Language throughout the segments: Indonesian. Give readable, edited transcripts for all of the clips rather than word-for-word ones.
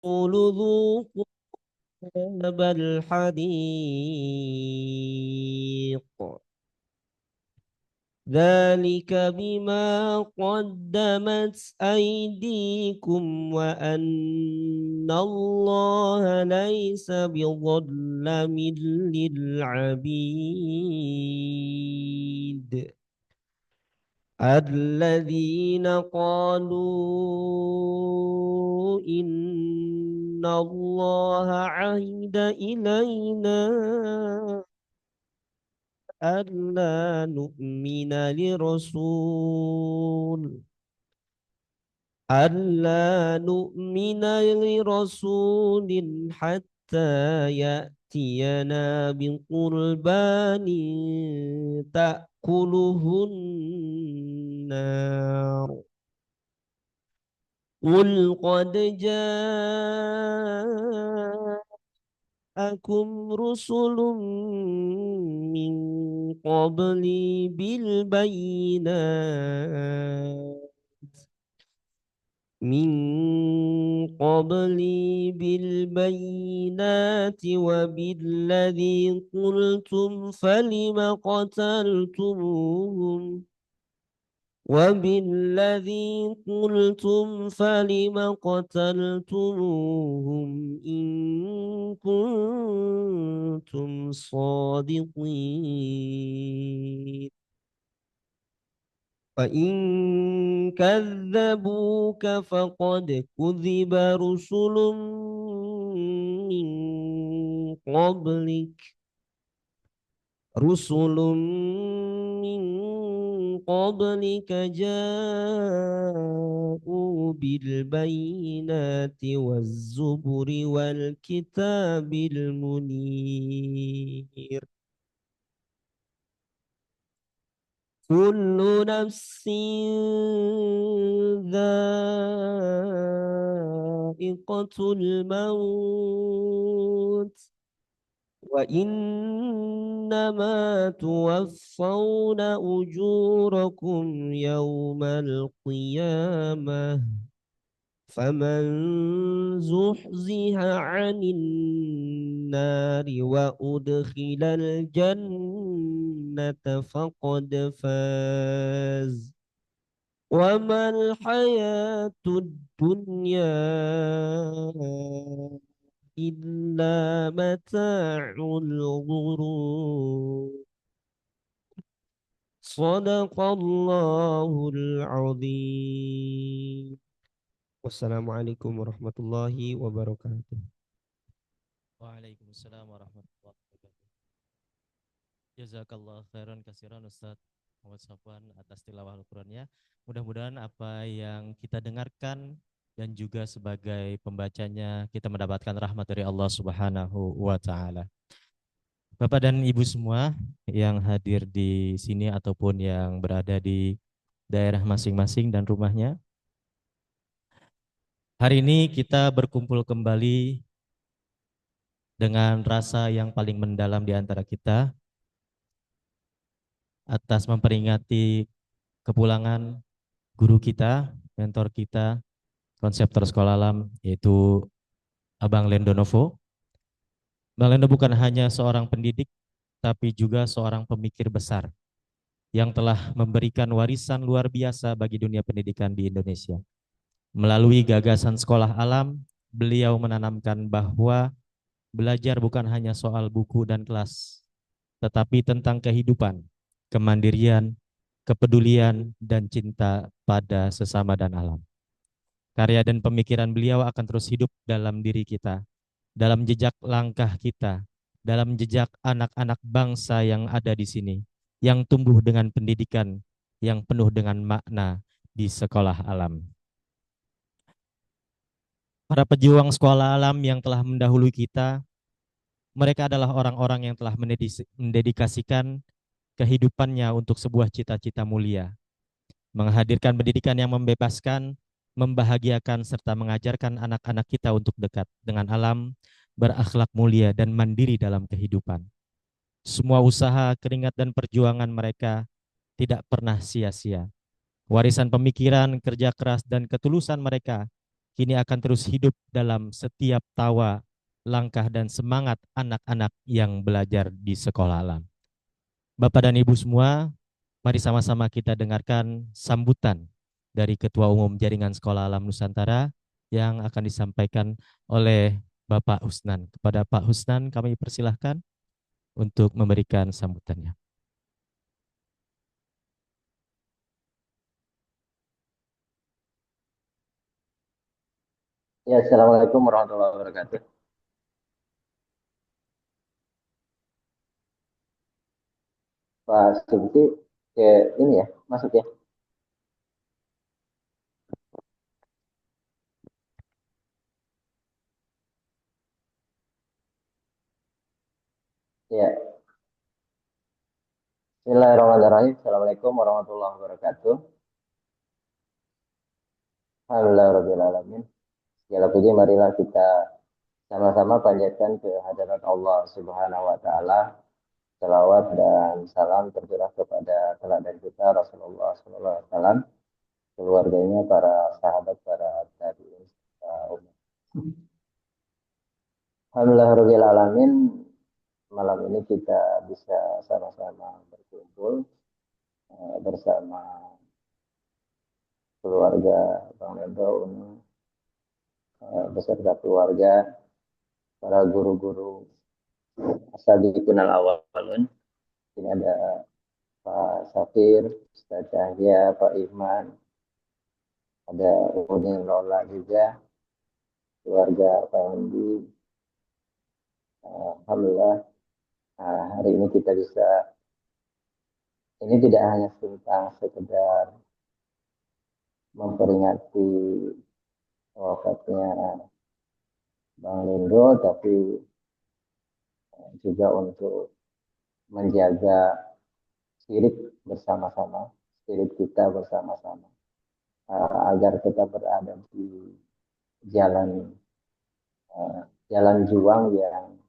ذوقوا عذاب الحريق ذلك بما قدمت أيديكم وأن الله ليس بظلم للعبيد الذين قالوا إن الله عهد إلينا ألا نؤمن لرسول حتى يأتينا بقربان تأكله النار قل قد جاءكم رسل من قبلي بالبينات وبالذي قلتم فلم قتلتموهم إن كنتم صادقين فإن كذبوك فقد كذب رسل من قبلك رسل من قبلك جاءوا بالبينات والزبر والكتاب المنير كل نفس ذائقة الموت وإنما توفون أجوركم يوم القيامة فمن زحزح عن النار وأدخل الجنة فقد فاز وما الحياة الدنيا إلا متاع الغرور صدق الله العظيم wassalamualaikum warahmatullahi wabarakatuh. Waalaikumsalam warahmatullahi wabarakatuh. Jazakallah khairan kasiran Ustaz Muhammad Safwan atas tilawah Al-Qur'annya. Mudah-mudahan apa yang kita dengarkan dan juga sebagai pembacanya kita mendapatkan rahmat dari Allah Subhanahu wa taala. Bapak dan Ibu semua yang hadir di sini ataupun yang berada di daerah masing-masing dan rumahnya. Hari ini kita berkumpul kembali dengan rasa yang paling mendalam di antara kita atas memperingati kepulangan guru kita, mentor kita, konseptor sekolah alam, yaitu Abang Lendo Novo. Bang Lendo bukan hanya seorang pendidik, tapi juga seorang pemikir besar yang telah memberikan warisan luar biasa bagi dunia pendidikan di Indonesia. Melalui gagasan sekolah alam, beliau menanamkan bahwa belajar bukan hanya soal buku dan kelas, tetapi tentang kehidupan, kemandirian, kepedulian, dan cinta pada sesama dan alam. Karya dan pemikiran beliau akan terus hidup dalam diri kita, dalam jejak langkah kita, dalam jejak anak-anak bangsa yang ada di sini, yang tumbuh dengan pendidikan yang penuh dengan makna di sekolah alam. Para pejuang sekolah alam yang telah mendahului kita, mereka adalah orang-orang yang telah mendedikasikan kehidupannya untuk sebuah cita-cita mulia, menghadirkan pendidikan yang membebaskan, membahagiakan, serta mengajarkan anak-anak kita untuk dekat dengan alam, berakhlak mulia, dan mandiri dalam kehidupan. Semua usaha, keringat, dan perjuangan mereka tidak pernah sia-sia. Warisan pemikiran, kerja keras, dan ketulusan mereka kini akan terus hidup dalam setiap tawa, langkah, dan semangat anak-anak yang belajar di sekolah alam. Bapak dan Ibu semua, mari sama-sama kita dengarkan sambutan dari Ketua Umum Jaringan Sekolah Alam Nusantara yang akan disampaikan oleh Bapak Husnan. Kepada Pak Husnan kami persilahkan untuk memberikan sambutannya. Ya, Assalamualaikum warahmatullahi wabarakatuh. Pak Subki, ke ini ya, masuk ya. Ya, Bismillahirrahmanirrahim. Assalamualaikum warahmatullahi wabarakatuh. Alhamdulillahirrahmanirrahim. Segala puji marilah kita sama-sama panjatkan ke hadirat Allah Subhanahu wa Ta'ala. Salawat dan salam tercurah kepada teladan kita Rasulullah Sallallahu Alaihi Wasallam, keluarganya, para sahabat, para tabi'in, umat. Alhamdulillahirrahmanirrahim. Malam ini kita bisa sama-sama berkumpul bersama keluarga Bang Lendo, beserta keluarga, para guru-guru Ashabul Awalun. Ini ada Pak Safir, Ustaz Cahya, Pak Iman, ada Udin Lola juga, keluarga Pak Endi. Alhamdulillah, hari ini kita bisa, ini tidak hanya tentang sekedar memperingati wafatnya Bang Lendo, tapi juga untuk menjaga spirit bersama-sama, spirit kita bersama-sama, agar kita berada di jalan jalan juang yang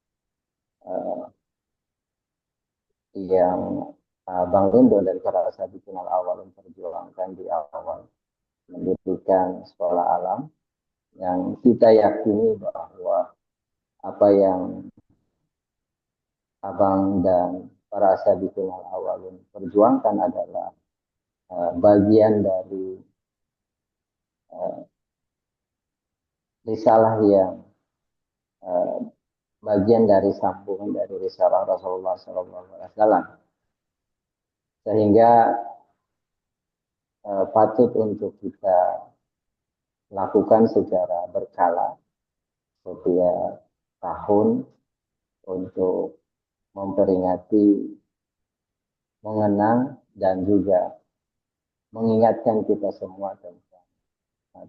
Bang Lindo dari Karasa dikenal awal memperjuangkan di awal, mendirikan sekolah alam yang kita yakini bahwa apa yang Abang dan para Ashabul Awalun perjuangkan adalah bagian dari risalah yang bagian dari sambungan dari risalah Rasulullah SAW, sehingga patut untuk kita lakukan secara berkala setiap tahun untuk memperingati, mengenang, dan juga mengingatkan kita semua tentang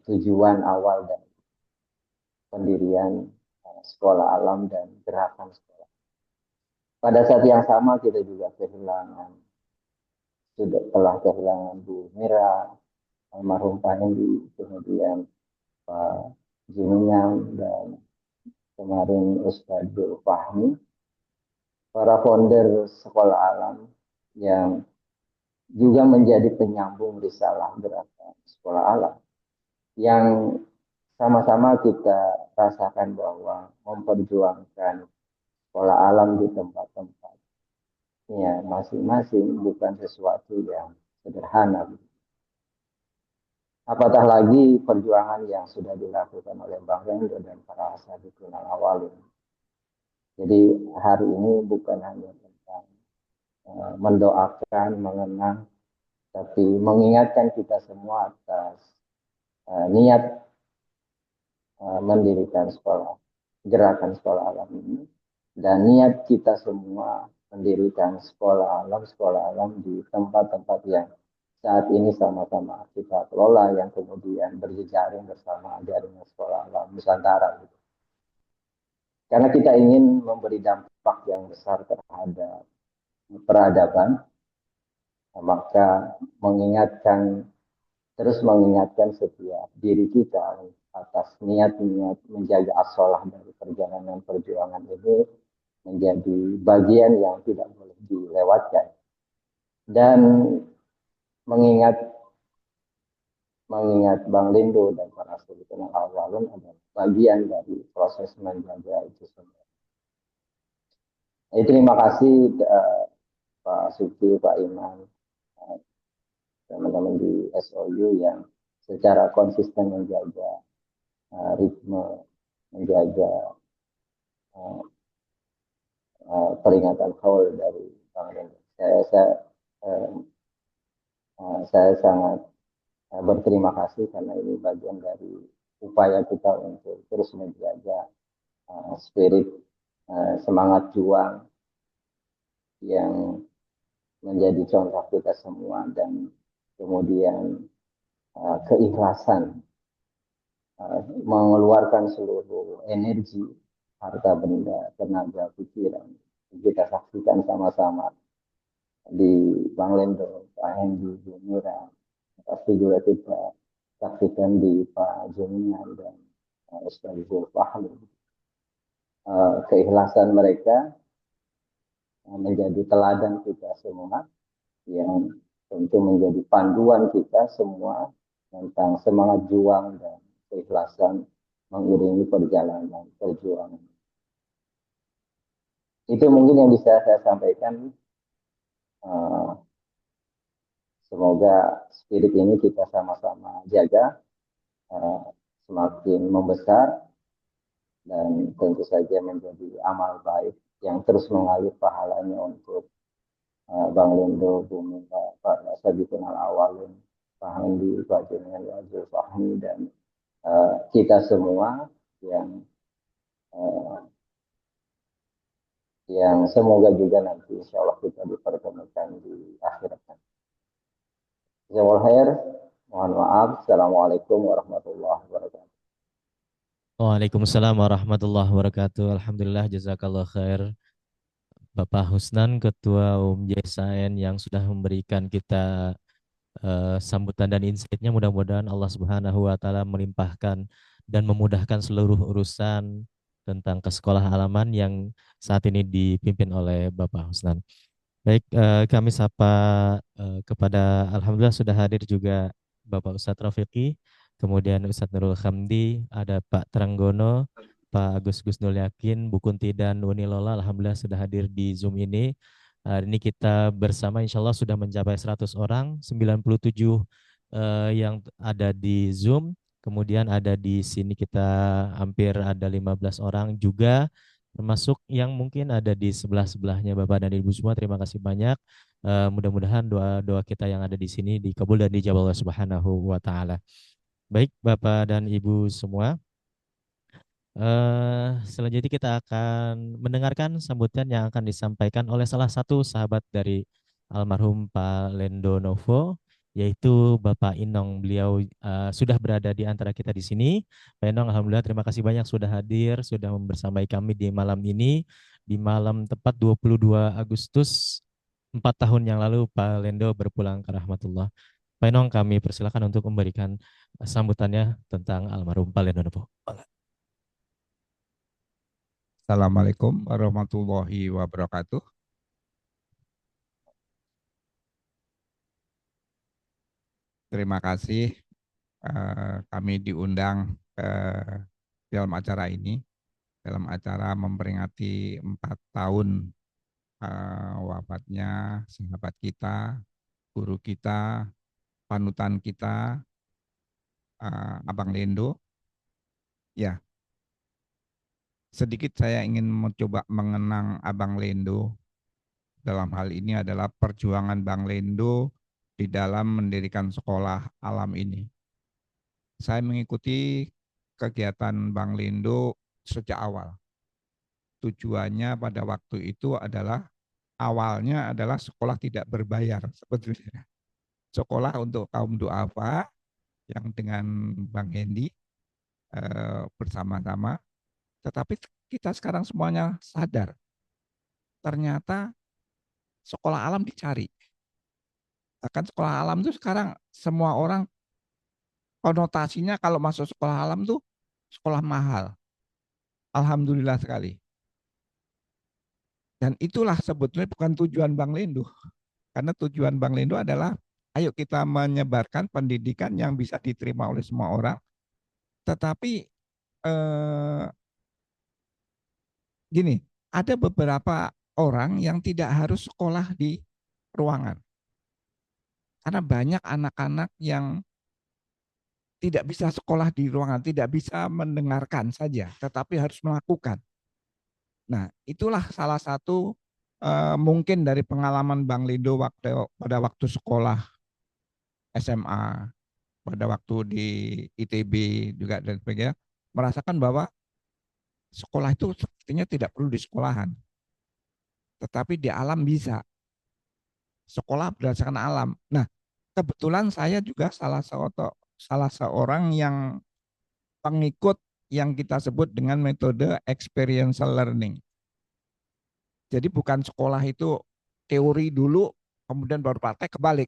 tujuan awal dan pendirian sekolah alam dan gerakan sekolah. Pada saat yang sama kita juga telah kehilangan Bu Mira, almarhum Pak Endi, kemudian Pak Jiningan, dan kemarin Ustadz Fahmi, para founder sekolah alam yang juga menjadi penyambung risalah gerakan sekolah alam, yang sama-sama kita rasakan bahwa memperjuangkan sekolah alam di tempat-tempat ya masing-masing bukan sesuatu yang sederhana. Apatah lagi perjuangan yang sudah dilakukan oleh Bang Rendo dan para Ashabul Awalun. Jadi hari ini bukan hanya tentang mendoakan, mengenang, tapi mengingatkan kita semua atas niat mendirikan sekolah, gerakan sekolah alam ini, dan niat kita semua mendirikan sekolah alam di tempat-tempat yang saat ini sama-sama kita kelola, yang kemudian berjejaring bersama jaringan sekolah alam Nusantara. Karena kita ingin memberi dampak yang besar terhadap peradaban, maka terus mengingatkan setiap diri kita atas niat-niat menjaga as-sholah dari perjalanan perjuangan ini menjadi bagian yang tidak boleh dilewatkan. Dan mengingat Bang Lindo dan para sultan awalun adalah bagian dari proses menjaga itu semua. Terima kasih Pak Suki, Pak Iman, teman-teman di SOU yang secara konsisten menjaga ritme, menjaga uh, peringatan haul dari Bang Lindo. Saya sangat berterima kasih karena ini bagian dari upaya kita untuk terus menjaga spirit semangat juang yang menjadi contoh kita semua dan kemudian keikhlasan mengeluarkan seluruh energi, harta benda, tenaga, pikiran. Kita saksikan sama-sama di Bang Lendo, Pak Hendi, Bu Mira, pasti juga kita saksikan di Pak Junian dan Ustaz Zulfahli. Keikhlasan mereka menjadi teladan kita semua yang tentu menjadi panduan kita semua tentang semangat juang dan keikhlasan mengiringi perjalanan perjuangan. Itu mungkin yang bisa saya sampaikan. Semoga spirit ini kita sama-sama jaga, semakin membesar dan tentu saja menjadi amal baik yang terus mengalir pahalanya untuk Bang Lindo, Bumi, Pak Sabitun Al-Awalin, Pak Handi, Pak Junian, Pak Zulfahmi, dan kita semua yang semoga juga nanti insya Allah kita dipertemukan di akhirat. Jazakallahu khair. Mohon maaf. Assalamualaikum warahmatullahi wabarakatuh. Waalaikumsalam warahmatullahi wabarakatuh. Alhamdulillah, jazakallah khair. Bapak Husnan, Ketua JSAN yang sudah memberikan kita sambutan dan insight-nya. Mudah-mudahan Allah Subhanahu wa taala melimpahkan dan memudahkan seluruh urusan tentang ke sekolah halaman yang saat ini dipimpin oleh Bapak Husnan. Baik, kami sapa kepada alhamdulillah sudah hadir juga Bapak Ustadz Rafiqi, kemudian Ustadz Nurul Hamdi, ada Pak Tranggono, Pak Agus Gusnul Yakin, Bu Kunti dan Uni Lola, alhamdulillah sudah hadir di Zoom ini. Hari ini kita bersama insya Allah sudah mencapai 100 orang, 97 yang ada di Zoom, kemudian ada di sini kita hampir ada 15 orang juga, termasuk yang mungkin ada di sebelah-sebelahnya Bapak dan Ibu semua. Terima kasih banyak. Mudah-mudahan doa-doa kita yang ada di sini dikabul dan dijawab Allah Subhanahu wa taala. Baik, Bapak dan Ibu semua. Selanjutnya kita akan mendengarkan sambutan yang akan disampaikan oleh salah satu sahabat dari almarhum Pak Lendo Novo, yaitu Bapak Inong. Beliau sudah berada di antara kita di sini. Pak Inong, alhamdulillah terima kasih banyak sudah hadir, sudah membersamai kami di malam ini, di malam tepat 22 Agustus 4 tahun yang lalu Pak Lendo berpulang ke rahmatullah. Pak Inong, kami persilakan untuk memberikan sambutannya tentang almarhum Pak Lendo Novo. Assalamualaikum warahmatullahi wabarakatuh. Terima kasih kami diundang dalam acara ini, dalam acara memperingati 4 tahun wafatnya sahabat kita, guru kita, panutan kita, Abang Lendo. Ya, sedikit saya ingin mencoba mengenang Abang Lendo. Dalam hal ini adalah perjuangan Bang Lendo di dalam mendirikan sekolah alam ini. Saya mengikuti kegiatan Bang Lendo sejak awal. Tujuannya pada waktu itu adalah awalnya adalah sekolah tidak berbayar sebetulnya. Sekolah untuk kaum duafa yang dengan Bang Hendi bersama-sama. Tetapi kita sekarang semuanya sadar. Ternyata sekolah alam dicari. Bahkan sekolah alam itu sekarang semua orang konotasinya kalau masuk sekolah alam tuh sekolah mahal. Alhamdulillah sekali. Dan itulah sebetulnya bukan tujuan Bang Lendo. Karena tujuan Bang Lendo adalah Ayo kita menyebarkan pendidikan yang bisa diterima oleh semua orang. Tetapi gini, ada beberapa orang yang tidak harus sekolah di ruangan. Karena banyak anak-anak yang tidak bisa sekolah di ruangan, tidak bisa mendengarkan saja, tetapi harus melakukan. Nah, itulah salah satu mungkin dari pengalaman Bang Lindo pada waktu sekolah SMA, pada waktu di ITB juga dan sebagainya, merasakan bahwa sekolah itu sepertinya tidak perlu di sekolahan, tetapi di alam bisa. Sekolah berdasarkan alam. Nah, kebetulan saya juga salah seorang yang pengikut yang kita sebut dengan metode experiential learning. Jadi bukan sekolah itu teori dulu, kemudian baru praktek, kebalik.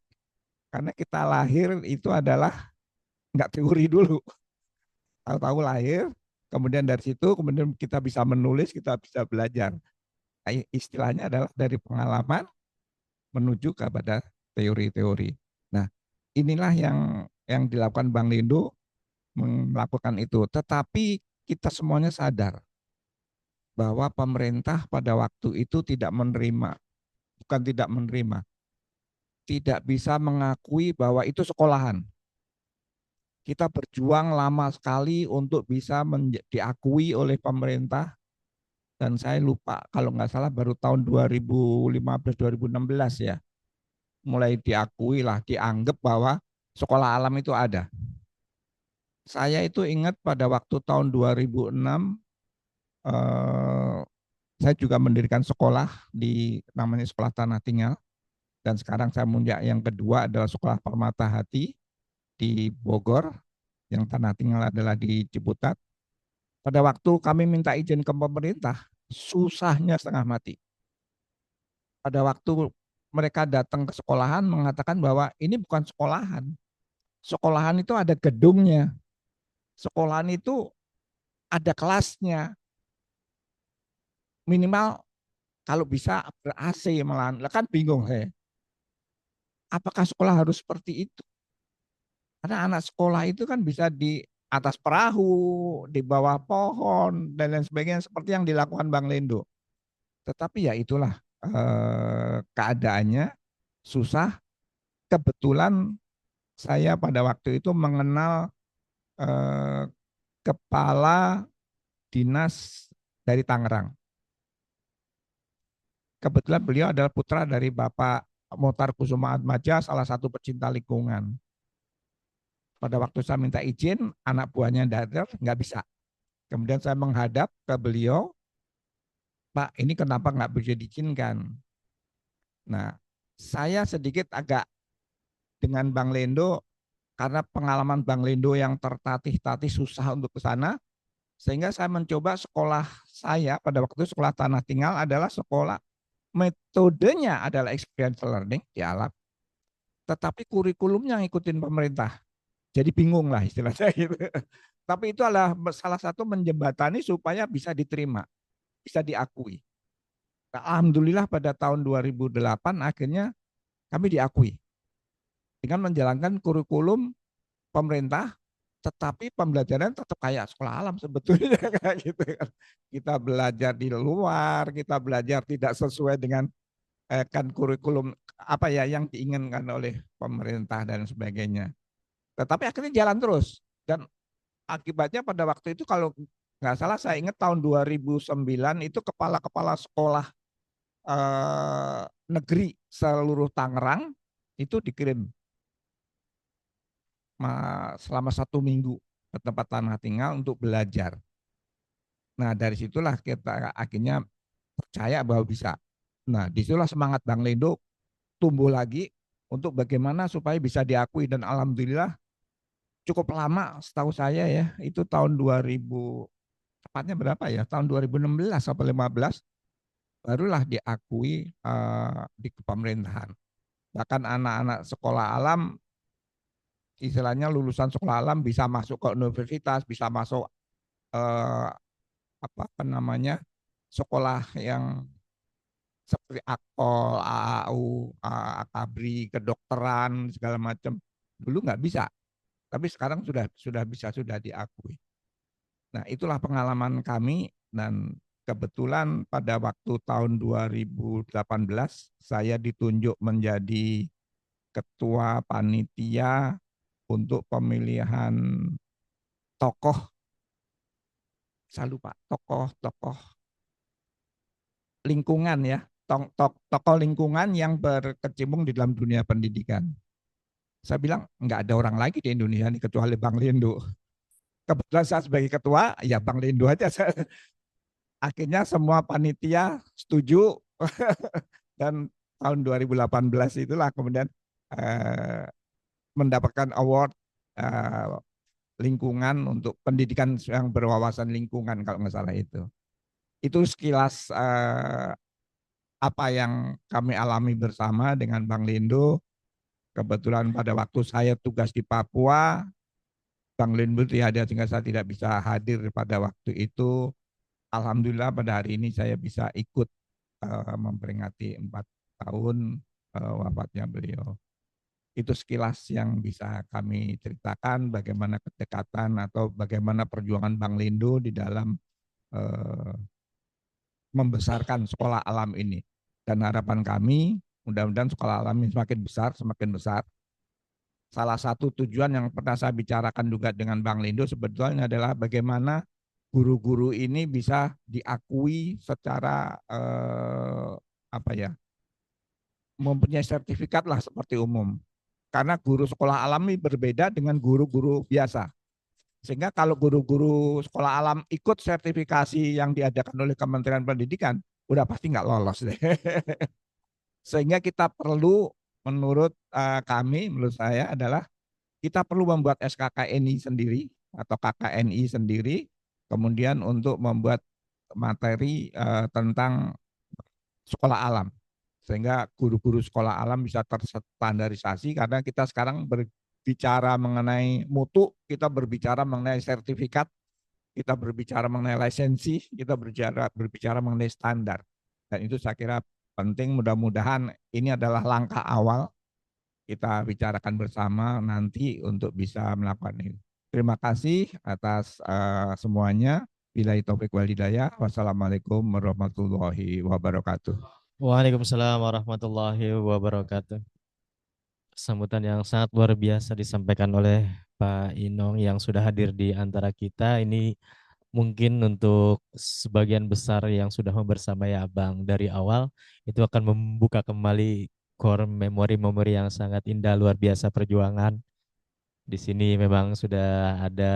Karena kita lahir itu adalah nggak teori dulu. Tahu-tahu lahir, kemudian dari situ, kemudian kita bisa menulis, kita bisa belajar. Istilahnya adalah dari pengalaman menuju kepada teori-teori. Nah, inilah yang dilakukan Bang Lindo melakukan itu. Tetapi kita semuanya sadar bahwa pemerintah pada waktu itu tidak menerima, bukan tidak menerima, tidak bisa mengakui bahwa itu sekolahan. Kita berjuang lama sekali untuk bisa diakui oleh pemerintah, dan saya lupa kalau nggak salah baru tahun 2015-2016 ya, mulai diakui lah, dianggap bahwa sekolah alam itu ada. Saya itu ingat pada waktu tahun 2006, saya juga mendirikan sekolah di namanya Sekolah Tanah Tinggal, dan sekarang saya munjak yang kedua adalah Sekolah Permata Hati di Bogor, yang Tanah Tinggal adalah di Ciputat. Pada waktu kami minta izin ke pemerintah, susahnya setengah mati. Pada waktu mereka datang ke sekolahan mengatakan bahwa ini bukan sekolahan. Sekolahan itu ada gedungnya. Sekolahan itu ada kelasnya. Minimal kalau bisa ber-AC malahan. Lah kan bingung saya. Apakah sekolah harus seperti itu? Karena anak sekolah itu kan bisa di atas perahu, di bawah pohon, dan lain sebagainya seperti yang dilakukan Bang Lendo. Tetapi ya itulah keadaannya susah. Kebetulan saya pada waktu itu mengenal kepala dinas dari Tangerang. Kebetulan beliau adalah putra dari Bapak Motar Kusuma Atmaja, salah satu pecinta lingkungan. Pada waktu saya minta izin, anak buahnya datang, nggak bisa. Kemudian saya menghadap ke beliau, Pak, ini kenapa nggak bisa diizinkan? Nah, saya sedikit agak dengan Bang Lendo, karena pengalaman Bang Lendo yang tertatih-tatih susah untuk ke sana, sehingga saya mencoba sekolah saya pada waktu itu sekolah Tanah Tinggal adalah sekolah metodenya adalah experiential learning di alam, tetapi kurikulumnya ngikutin pemerintah. Jadi bingung lah istilah saya gitu. Tapi itu adalah salah satu menjembatani supaya bisa diterima, bisa diakui. Nah, alhamdulillah pada tahun 2008 akhirnya kami diakui dengan menjalankan kurikulum pemerintah, tetapi pembelajaran tetap kayak sekolah alam sebetulnya kayak gitu kan. Kita belajar di luar, kita belajar tidak sesuai dengan kan kurikulum apa ya yang diinginkan oleh pemerintah dan sebagainya. Tetapi akhirnya jalan terus, dan akibatnya pada waktu itu kalau nggak salah saya ingat tahun 2009 itu kepala-kepala sekolah negeri seluruh Tangerang itu dikirim selama 1 minggu ke tempat Tanah Tinggal untuk belajar. Nah dari situlah kita akhirnya percaya bahwa bisa. Nah disitulah semangat Bang Lendo tumbuh lagi untuk bagaimana supaya bisa diakui, dan alhamdulillah cukup lama setahu saya ya, itu tahun 2000, tepatnya berapa ya, tahun 2016 atau 15 barulah diakui di pemerintahan. Bahkan anak-anak sekolah alam, istilahnya lulusan sekolah alam bisa masuk ke universitas, bisa masuk apa namanya sekolah yang seperti Akpol, AAU, Akabri, kedokteran segala macam. Dulu nggak bisa, tapi sekarang sudah bisa, sudah diakui. Nah, itulah pengalaman kami dan kebetulan pada waktu tahun 2018 saya ditunjuk menjadi ketua panitia untuk pemilihan tokoh, saya lupa, tokoh-tokoh lingkungan ya, tokoh lingkungan yang berkecimpung di dalam dunia pendidikan. Saya bilang nggak ada orang lagi di Indonesia ini kecuali Bang Lindo. Kebetulan saya sebagai ketua, ya Bang Lindo aja. Akhirnya semua panitia setuju dan tahun 2018 itulah kemudian eh, mendapatkan award eh, lingkungan untuk pendidikan yang berwawasan lingkungan kalau nggak salah itu. Itu sekilas apa yang kami alami bersama dengan Bang Lindo. Kebetulan pada waktu saya tugas di Papua, Bang Lindo tiada sehingga saya tidak bisa hadir pada waktu itu. Alhamdulillah pada hari ini saya bisa ikut memperingati 4 tahun wafatnya beliau. Itu sekilas yang bisa kami ceritakan bagaimana kedekatan atau bagaimana perjuangan Bang Lindo di dalam eh, membesarkan sekolah alam ini. Dan harapan kami mudah-mudahan sekolah alam ini semakin besar, semakin besar. Salah satu tujuan yang pernah saya bicarakan juga dengan Bang Lindo sebetulnya adalah bagaimana guru-guru ini bisa diakui secara apa ya, mempunyai sertifikat lah seperti umum. Karena guru sekolah alam ini berbeda dengan guru-guru biasa. Sehingga kalau guru-guru sekolah alam ikut sertifikasi yang diadakan oleh Kementerian Pendidikan, udah pasti nggak lolos deh. Sehingga kita perlu, menurut kami, menurut saya adalah kita perlu membuat SKKNI sendiri atau KKNI sendiri, kemudian untuk membuat materi tentang sekolah alam sehingga guru-guru sekolah alam bisa terstandarisasi karena kita sekarang berbicara mengenai mutu, kita berbicara mengenai sertifikat, kita berbicara mengenai lisensi, kita berbicara mengenai standar. Dan itu saya kira penting, mudah-mudahan ini adalah langkah awal kita bicarakan bersama nanti untuk bisa melakukan ini. Terima kasih atas semuanya. Billahi taufik wal hidayah. Wassalamualaikum warahmatullahi wabarakatuh. Waalaikumsalam warahmatullahi wabarakatuh. Sambutan yang sangat luar biasa disampaikan oleh Pak Inong yang sudah hadir di antara kita. Ini mungkin untuk sebagian besar yang sudah membersamai Abang dari awal, itu akan membuka kembali core memori-memori yang sangat indah, luar biasa perjuangan. Di sini memang sudah ada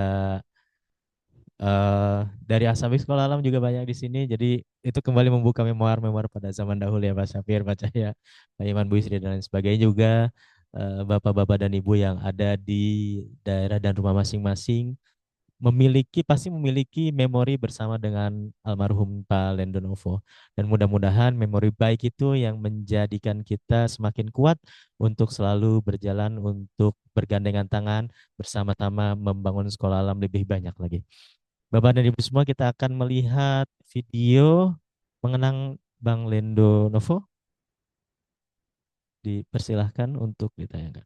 dari Asabik Sekolah Alam juga banyak di sini. Jadi itu kembali membuka memori-memori pada zaman dahulu ya Pak Syafir, Pak Cahya, Pak Iman, Bu Isri dan lain sebagainya juga bapak-bapak dan ibu yang ada di daerah dan rumah masing-masing pasti memiliki memori bersama dengan almarhum Pak Lendonovo. Dan mudah-mudahan memori baik itu yang menjadikan kita semakin kuat untuk selalu berjalan untuk bergandengan tangan bersama-sama membangun sekolah alam lebih banyak lagi. Bapak dan Ibu semua, kita akan melihat video mengenang Bang Lendo Novo. Dipersilahkan untuk ditayangkan.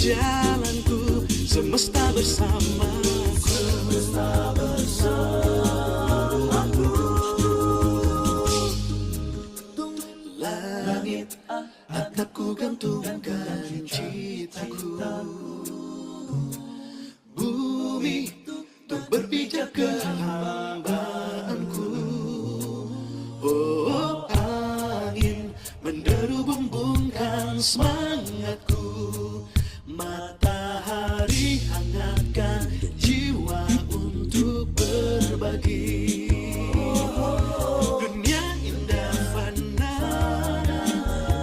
jalanku, semesta bersamaku. Langit atapku gantungkan cintaku, bumi untuk berpijak kehambaanku. Oh, angin menderu bumbungkan semangatku, matahari hangatkan jiwa untuk berbagi. Dunia indah fana,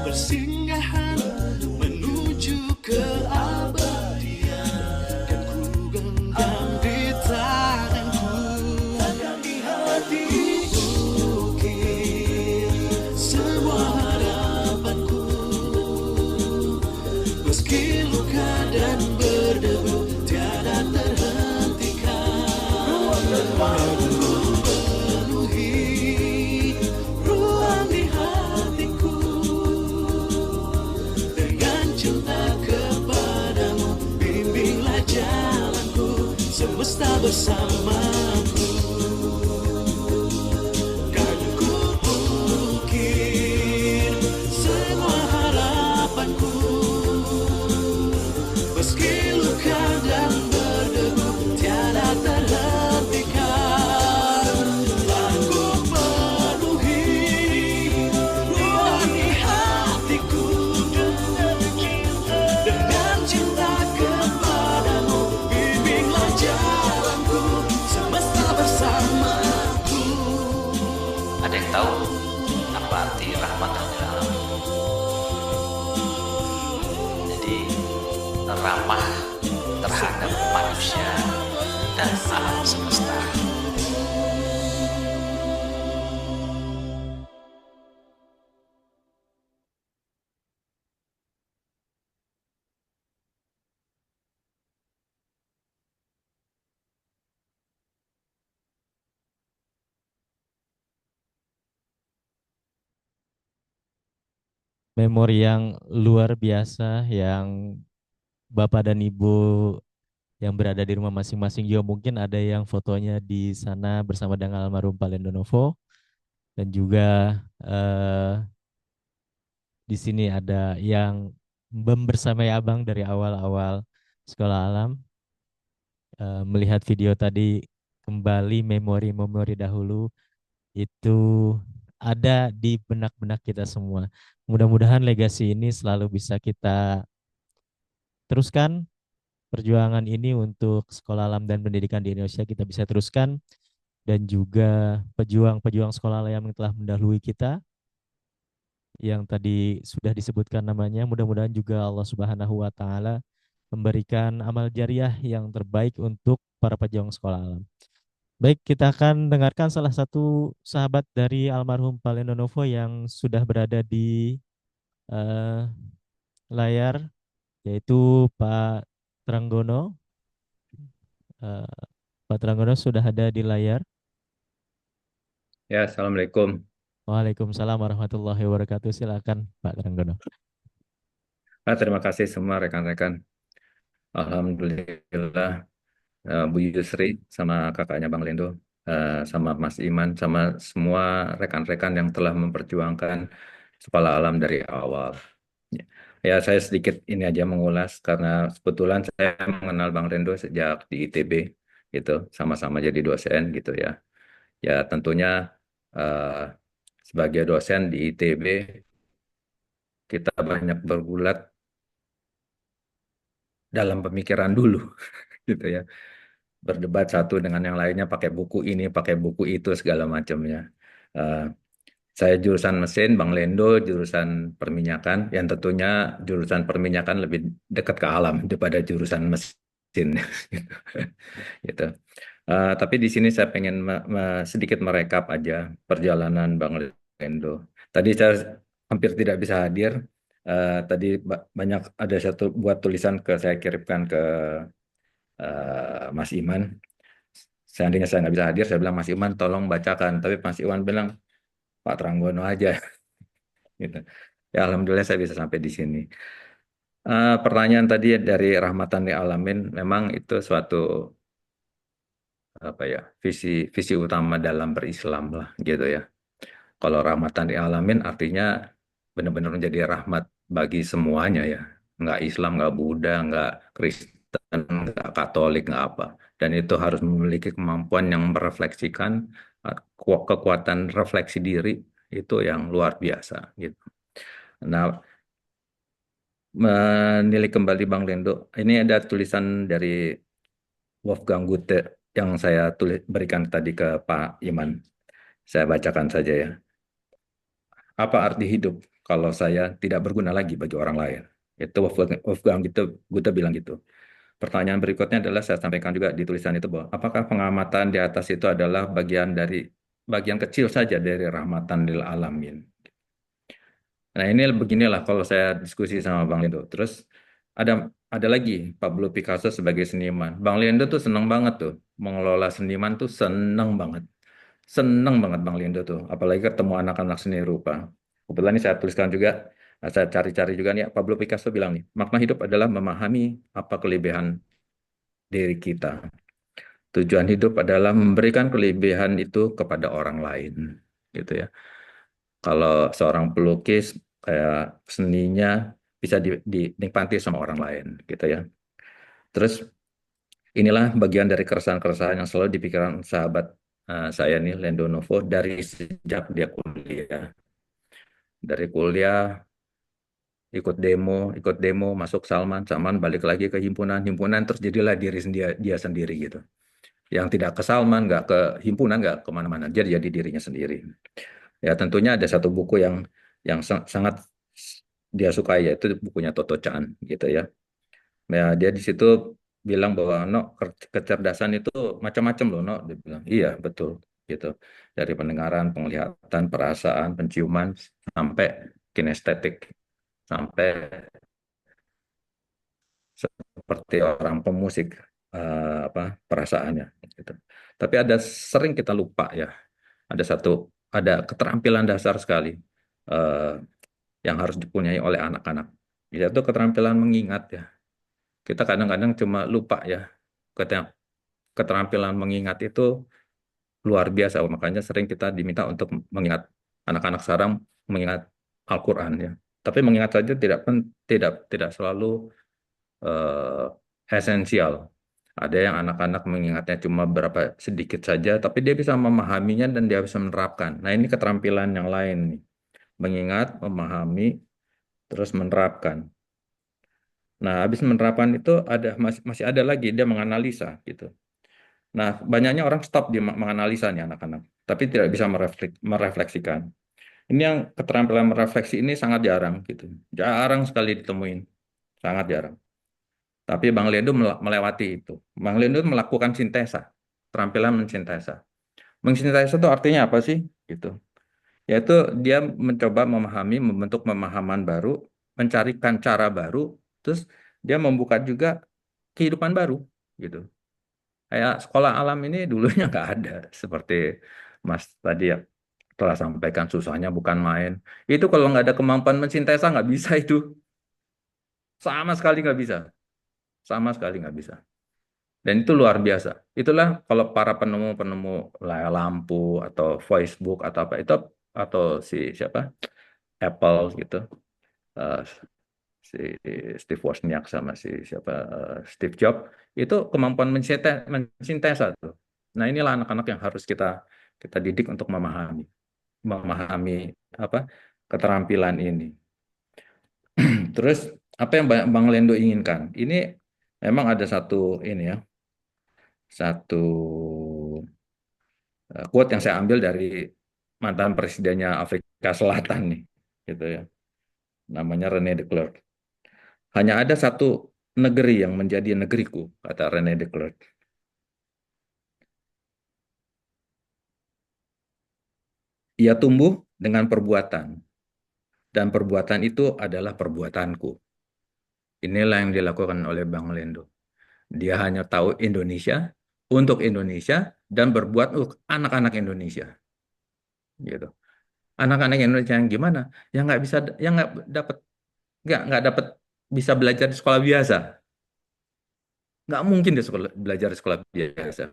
persinggahan menuju keabadian, dan ku genggam di tanganku, di hatiku ukir semua harapanku. Meski luka dan berdebu tiada terhentikan, aku penuhi ruang di hatiku dengan cinta kepadamu. Bimbinglah jalanku, semesta bersamaku. Kan ku ukir semua harapanku, meski luka dan berdebu tiada terhentikan. Aku penuhi ruang di hatiku dengan cinta kepadamu. Bimbinglah jalanku, semesta bersamaku. Ada yang tahu apa arti rahmatan lil alamin? Jadi ramah terhadap manusia dan alam semesta. Memori yang luar biasa yang Bapak dan Ibu yang berada di rumah masing-masing juga mungkin ada yang fotonya di sana bersama dengan almarhum Pak Lendonovo, dan juga di sini ada yang membersamai Abang dari awal-awal sekolah alam. Melihat video tadi kembali, memori-memori dahulu itu ada di benak-benak kita semua. Mudah-mudahan legasi ini selalu bisa kita teruskan. Perjuangan ini untuk sekolah alam dan pendidikan di Indonesia kita bisa teruskan, dan juga pejuang-pejuang sekolah alam yang telah mendahului kita yang tadi sudah disebutkan namanya, mudah-mudahan juga Allah Subhanahu wa taala memberikan amal jariah yang terbaik untuk para pejuang sekolah alam. Baik, kita akan dengarkan salah satu sahabat dari almarhum Pak Lendonovo yang sudah berada di layar, yaitu Pak Tranggono. Pak Tranggono sudah ada di layar. Ya, Assalamualaikum. Waalaikumsalam warahmatullahi wabarakatuh. Silakan Pak Tranggono. Terima kasih semua rekan-rekan. Alhamdulillah, Bu Yusri sama kakaknya Bang Lendo, sama Mas Iman, sama semua rekan-rekan yang telah memperjuangkan sekolah alam dari awal. Ya, saya sedikit ini aja mengulas karena kebetulan saya mengenal Bang Lendo sejak di ITB, gitu, sama-sama jadi dosen gitu ya. Ya, tentunya sebagai dosen di ITB kita banyak bergulat dalam pemikiran dulu gitu ya, berdebat satu dengan yang lainnya pakai buku ini pakai buku itu segala macamnya. Saya jurusan mesin, Bang Lendo jurusan perminyakan, yang tentunya jurusan perminyakan lebih dekat ke alam daripada jurusan mesin gitu. Tapi di sini saya pengen sedikit merekap aja perjalanan Bang Lendo. Tadi saya hampir tidak bisa hadir. Tadi banyak ada satu buat tulisan saya kirimkan ke Mas Iman. Seandainya saya nggak bisa hadir, saya bilang Mas Iman tolong bacakan. Tapi Mas Iman bilang Pak Tranggono aja. Gitu. Ya, alhamdulillah saya bisa sampai di sini. Pertanyaan tadi dari Rahmatan lil Alamin, memang itu suatu apa ya, visi visi utama dalam berislam lah gitu ya. Kalau rahmatan lil alamin artinya benar-benar menjadi rahmat bagi semuanya ya. Nggak Islam, nggak Buddha, nggak Kristen, nggak Katolik, nggak apa. Dan itu harus memiliki kemampuan yang merefleksikan kekuatan refleksi diri itu yang luar biasa gitu. Nah, menilik kembali Bang Lendo, ini ada tulisan dari Wolfgang Goethe yang saya berikan tadi ke Pak Iman. Saya bacakan saja ya. Apa arti hidup kalau saya tidak berguna lagi bagi orang lain? Itu Wolfgang Goethe bilang gitu. Pertanyaan berikutnya adalah saya sampaikan juga di tulisan itu bahwa apakah pengamatan di atas itu adalah bagian kecil saja dari rahmatan lil alamin. Nah ini beginilah kalau saya diskusi sama Bang Lindo. Terus ada lagi Pablo Picasso sebagai seniman. Bang Lindo tuh seneng banget tuh mengelola seniman tuh seneng banget. Seneng banget Bang Lindo tuh, apalagi ketemu anak-anak seni rupa. Kebetulan ini saya tuliskan juga, saya cari-cari juga nih, Pablo Picasso bilang nih, makna hidup adalah memahami apa kelebihan diri kita. Tujuan hidup adalah memberikan kelebihan itu kepada orang lain, gitu ya. Kalau seorang pelukis, kayak seninya bisa dinikmati sama orang lain, gitu ya. Terus inilah bagian dari keresahan-keresahan yang selalu dipikirkan sahabat saya nih, Lendo Novo, dari sejak dia kuliah. Dari kuliah, ikut demo, masuk Salman, balik lagi ke himpunan, terus jadilah dia sendiri gitu. Yang tidak ke Salman, nggak ke himpunan, nggak kemana-mana, jadi dirinya sendiri. Ya tentunya ada satu buku yang sangat dia sukai, yaitu bukunya Toto Chan gitu ya. Ya dia di situ bilang bahwa no, kecerdasan itu macam-macam loh no, dia bilang iya betul gitu, dari pendengaran, penglihatan, perasaan, penciuman sampai kinestetik, sampai seperti orang pemusik perasaannya gitu. Tapi sering kita lupa ya, ada keterampilan dasar sekali eh, yang harus dipunyai oleh anak-anak, yaitu keterampilan mengingat ya. Kita kadang-kadang cuma lupa ya. Keterampilan mengingat itu luar biasa, makanya sering kita diminta untuk mengingat, anak-anak sekarang mengingat Al-Quran ya. Tapi mengingat saja tidak selalu esensial. Ada yang anak-anak mengingatnya cuma berapa sedikit saja, tapi dia bisa memahaminya dan dia bisa menerapkan. Nah ini keterampilan yang lain nih. Mengingat, memahami, terus menerapkan. Nah habis menerapkan itu masih ada lagi dia menganalisa gitu. Nah banyaknya orang stop di menganalisa nih anak-anak, tapi tidak bisa merefleksikan. Ini yang keterampilan merefleksi ini sangat jarang gitu, jarang sekali ditemuin, sangat jarang. Tapi Bang Lendo melewati itu. Bang Lendo melakukan sintesa, keterampilan mensintesa. Mensintesa itu artinya apa sih? Gitu. Yaitu dia mencoba memahami, membentuk pemahaman baru, mencarikan cara baru, terus dia membuka juga kehidupan baru, gitu. Kayak sekolah alam ini dulunya nggak ada, seperti Mas tadi ya telah sampaikan, susahnya bukan main. Itu kalau nggak ada kemampuan mensintesa nggak bisa itu, sama sekali nggak bisa, sama sekali nggak bisa. Dan itu luar biasa. Itulah kalau para penemu-penemu lampu atau Facebook atau apa itu, atau siapa Apple gitu, eh, si Steve Wozniak sama Steve Jobs, itu kemampuan mensintesa tuh. Nah inilah anak-anak yang harus kita kita didik untuk memahami apa keterampilan ini. Terus apa yang Bang Lendo inginkan? Ini memang ada satu quote yang saya ambil dari mantan presidennya Afrika Selatan nih, gitu ya. Namanya René de Klerk. Hanya ada satu negeri yang menjadi negeriku, kata René de Klerk. Ia tumbuh dengan perbuatan, dan perbuatan itu adalah perbuatanku. Inilah yang dilakukan oleh Bang Lendo. Dia hanya tahu Indonesia, untuk Indonesia, dan berbuat untuk anak-anak Indonesia. Gitu. Anak-anak Indonesia yang gimana? Yang nggak bisa, yang nggak dapat bisa belajar di sekolah biasa. Nggak mungkin dia belajar di sekolah biasa.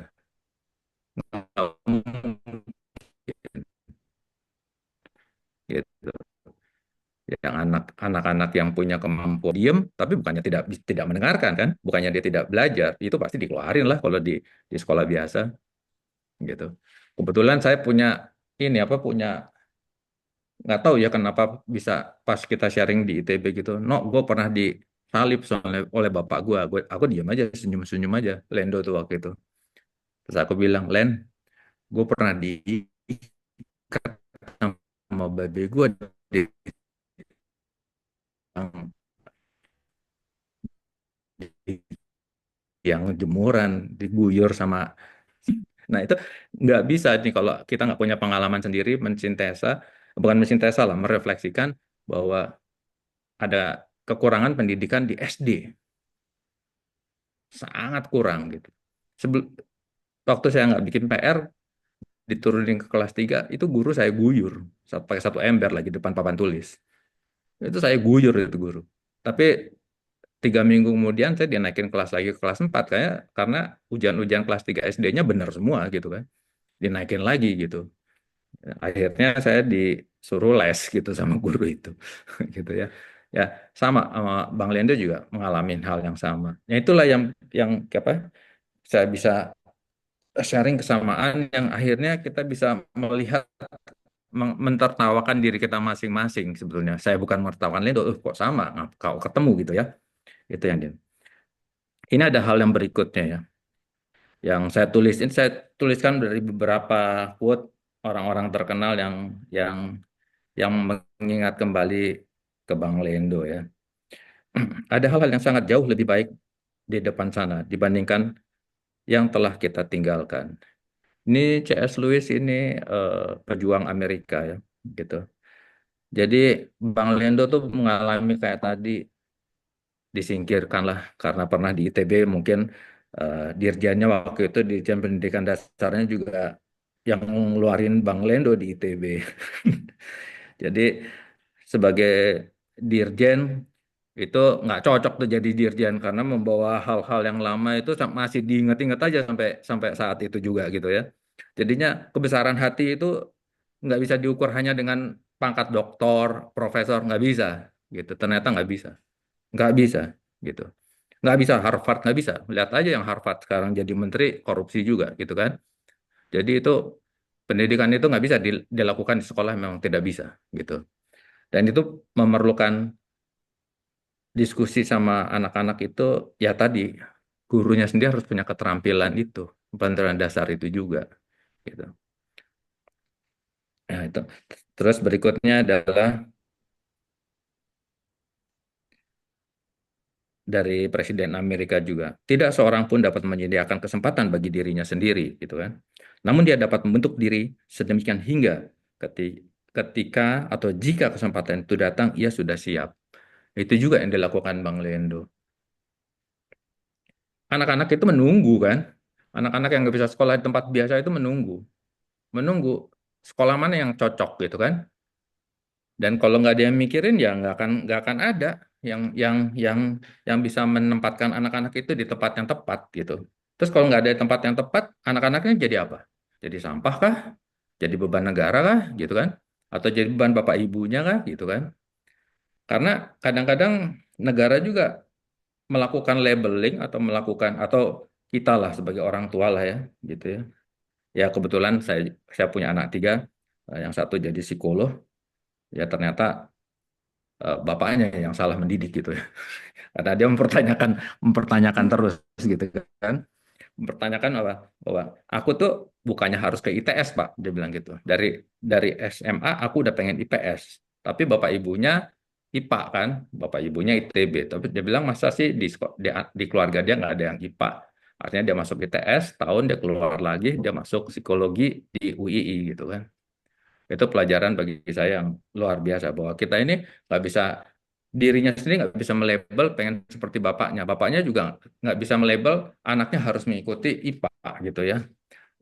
Nggak mungkin, gitu. Yang anak-anak yang punya kemampuan diem, tapi bukannya tidak mendengarkan kan, bukannya dia tidak belajar, itu pasti dikeluarin lah kalau di sekolah biasa, gitu. Kebetulan saya punya ini apa punya nggak tahu ya kenapa bisa pas kita sharing di ITB gitu, no, gue pernah disalib soalnya oleh bapak gue, aku diam aja, senyum-senyum aja, Lendo tuh waktu itu. Terus aku bilang, Len, gue pernah diikat sama babe gue di di yang jemuran, diguyur sama. Nah itu nggak bisa nih kalau kita nggak punya pengalaman sendiri mensintesa, bukan mensintesa lah, merefleksikan bahwa ada kekurangan pendidikan di SD, sangat kurang gitu. Waktu saya nggak bikin PR, diturunin ke kelas 3 itu guru saya guyur, pakai satu ember lagi depan papan tulis. Itu saya guyur itu guru. Tapi 3 minggu kemudian saya dinaikin kelas lagi ke kelas 4 kayak karena ujian-ujian kelas 3 SD-nya benar semua gitu kan. Dinaikin lagi gitu. Akhirnya saya disuruh les gitu sama guru itu gitu ya. Ya, sama Bang Lendo juga mengalami hal yang sama. Ya itulah yang apa? Saya bisa sharing kesamaan yang akhirnya kita bisa melihat mentertawakan diri kita masing-masing sebetulnya. Saya bukan menertawakan Lendo, kok sama, kau ketemu gitu ya. Itu yang dia. Ini ada hal yang berikutnya ya. Yang saya tuliskan dari beberapa quote orang-orang terkenal yang mengingat kembali ke Bang Lendo ya. Ada hal-hal yang sangat jauh lebih baik di depan sana dibandingkan yang telah kita tinggalkan. Ini C.S. Lewis ini pejuang Amerika ya, gitu. Jadi Bang Lendo tuh mengalami kayak tadi, disingkirkan lah karena pernah di ITB, mungkin dirjennya waktu itu Dirjen Pendidikan Dasarnya juga yang ngeluarin Bang Lendo di ITB. Jadi sebagai dirjen itu nggak cocok tuh jadi dirjen karena membawa hal-hal yang lama itu masih diinget-inget aja sampai sampai saat itu juga gitu ya. Jadinya kebesaran hati itu nggak bisa diukur hanya dengan pangkat doktor, profesor, nggak bisa gitu. Ternyata nggak bisa gitu. Nggak bisa Harvard, nggak bisa. Lihat aja yang Harvard sekarang jadi menteri korupsi juga gitu kan. Jadi itu pendidikan itu nggak bisa dilakukan di sekolah, memang tidak bisa gitu. Dan itu memerlukan diskusi sama anak-anak itu ya tadi gurunya sendiri harus punya keterampilan itu, keterampilan dasar itu juga gitu. Nah, itu. Terus berikutnya adalah dari Presiden Amerika juga. Tidak seorang pun dapat menyediakan kesempatan bagi dirinya sendiri, gitu kan. Namun dia dapat membentuk diri sedemikian hingga ketika atau jika kesempatan itu datang, ia sudah siap. Itu juga yang dilakukan Bang Lendo. Anak-anak itu menunggu kan. Anak-anak yang nggak bisa sekolah di tempat biasa itu menunggu sekolah mana yang cocok gitu kan. Dan kalau nggak ada yang mikirin ya nggak akan ada yang bisa menempatkan anak-anak itu di tempat yang tepat gitu. Terus kalau nggak ada tempat yang tepat, anak-anaknya jadi apa? Jadi sampah kah? Jadi beban negara kah? Gitu kan? Atau jadi beban bapak ibunya kah? Gitu kan? Karena kadang-kadang negara juga melakukan labeling atau kita lah sebagai orang tua lah ya, gitu ya. Ya kebetulan saya punya anak 3, yang satu jadi psikolog, ya ternyata bapaknya yang salah mendidik gitu ya. Karena dia mempertanyakan terus gitu kan. Mempertanyakan bahwa aku tuh bukannya harus ke ITS, Pak, dia bilang gitu. Dari SMA aku udah pengen IPS, tapi bapak ibunya IPA kan, bapak ibunya ITB. Tapi dia bilang masa sih di keluarga dia nggak ada yang IPA. Artinya dia masuk ITS, tahun dia keluar lagi, dia masuk psikologi di UII gitu kan. Itu pelajaran bagi saya yang luar biasa bahwa kita ini nggak bisa, dirinya sendiri nggak bisa melabel pengen seperti bapaknya. Bapaknya juga nggak bisa melabel anaknya harus mengikuti IPA gitu ya.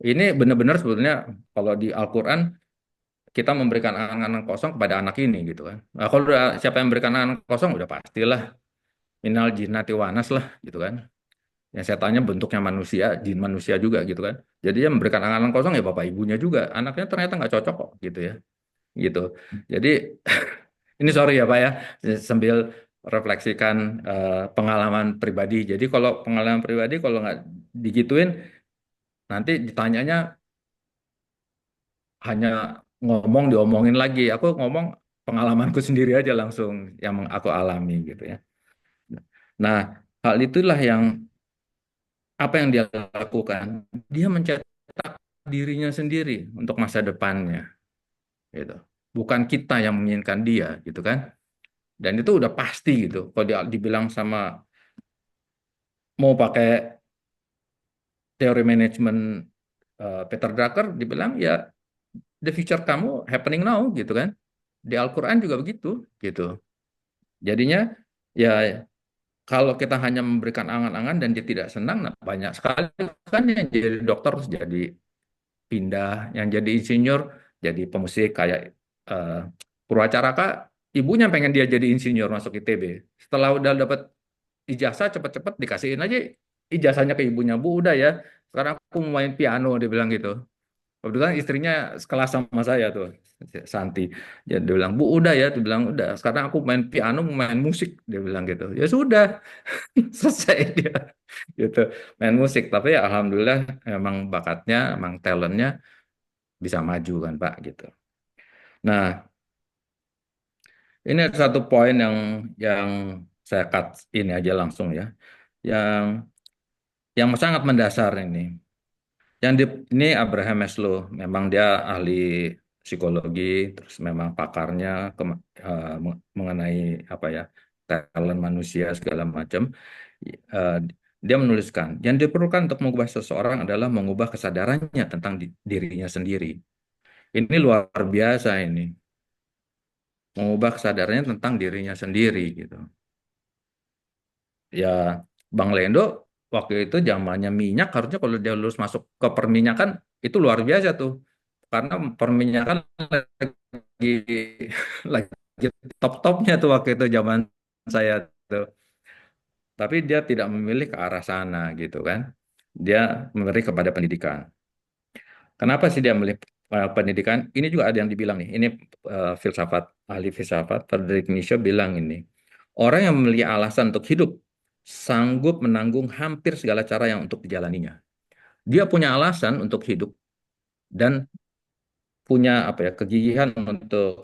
Ini benar-benar sebetulnya kalau di Al-Quran kita memberikan angan-angan kosong kepada anak ini gitu kan. Nah, kalau siapa yang memberikan angan kosong udah pastilah minal jinnati wanas lah gitu kan. Yang setannya bentuknya manusia, jin manusia juga gitu kan. Jadi dia memberikan angan-angan kosong ya bapak ibunya juga. Anaknya ternyata nggak cocok kok gitu ya. Gitu. Jadi ini sorry ya Pak ya, sambil refleksikan pengalaman pribadi. Jadi kalau pengalaman pribadi kalau nggak digituin, nanti ditanyanya hanya ngomong diomongin lagi. Aku ngomong pengalamanku sendiri aja langsung yang aku alami gitu ya. Nah, hal itulah yang apa yang dia lakukan. Dia mencetak dirinya sendiri untuk masa depannya gitu. Bukan kita yang menginginkan dia gitu kan. Dan itu udah pasti gitu. Kalau dia dibilang sama mau pakai teori manajemen Peter Drucker, dibilang ya the future kamu happening now gitu kan. Di Al-Quran juga begitu gitu. Jadinya ya kalau kita hanya memberikan angan-angan dan dia tidak senang, nah banyak sekali kan yang jadi dokter terus jadi pindah, yang jadi insinyur jadi pemusik kayak eh, Purwacaraka, ibunya pengen dia jadi insinyur masuk ITB. Setelah udah dapat ijazah cepet-cepet dikasihin aja ijazahnya ke ibunya, Bu udah ya sekarang aku mau main piano, dia bilang gitu. Kebetulan istrinya sekelas sama saya tuh, Santi. Jadi dia bilang, Bu udah ya, dia bilang udah. Sekarang aku main piano, main musik, dia bilang gitu. Ya sudah, selesai dia gitu main musik. Tapi ya alhamdulillah emang bakatnya, emang talentnya bisa maju kan Pak gitu. Nah ini ada satu poin yang saya cut ini aja langsung ya, yang yang sangat mendasar ini. Ini Abraham Maslow, memang dia ahli psikologi, terus memang pakarnya mengenai apa ya talent manusia segala macam. Eh, dia menuliskan, yang diperlukan untuk mengubah seseorang adalah mengubah kesadarannya tentang dirinya sendiri. Ini luar biasa ini, mengubah kesadarannya tentang dirinya sendiri gitu. Ya, Bang Lendo waktu itu zamannya minyak harusnya kalau dia lulus masuk ke perminyakan itu luar biasa tuh. Karena perminyakan lagi lagi top-topnya tuh waktu itu zaman saya tuh. Tapi dia tidak memilih ke arah sana gitu kan. Dia memilih kepada pendidikan. Kenapa sih dia memilih pendidikan? Ini juga ada yang dibilang nih. Ini filsafat ahli filsafat Friedrich Nietzsche bilang ini. Orang yang memiliki alasan untuk hidup sanggup menanggung hampir segala cara yang untuk dijalaninya. Dia punya alasan untuk hidup dan punya apa ya kegigihan untuk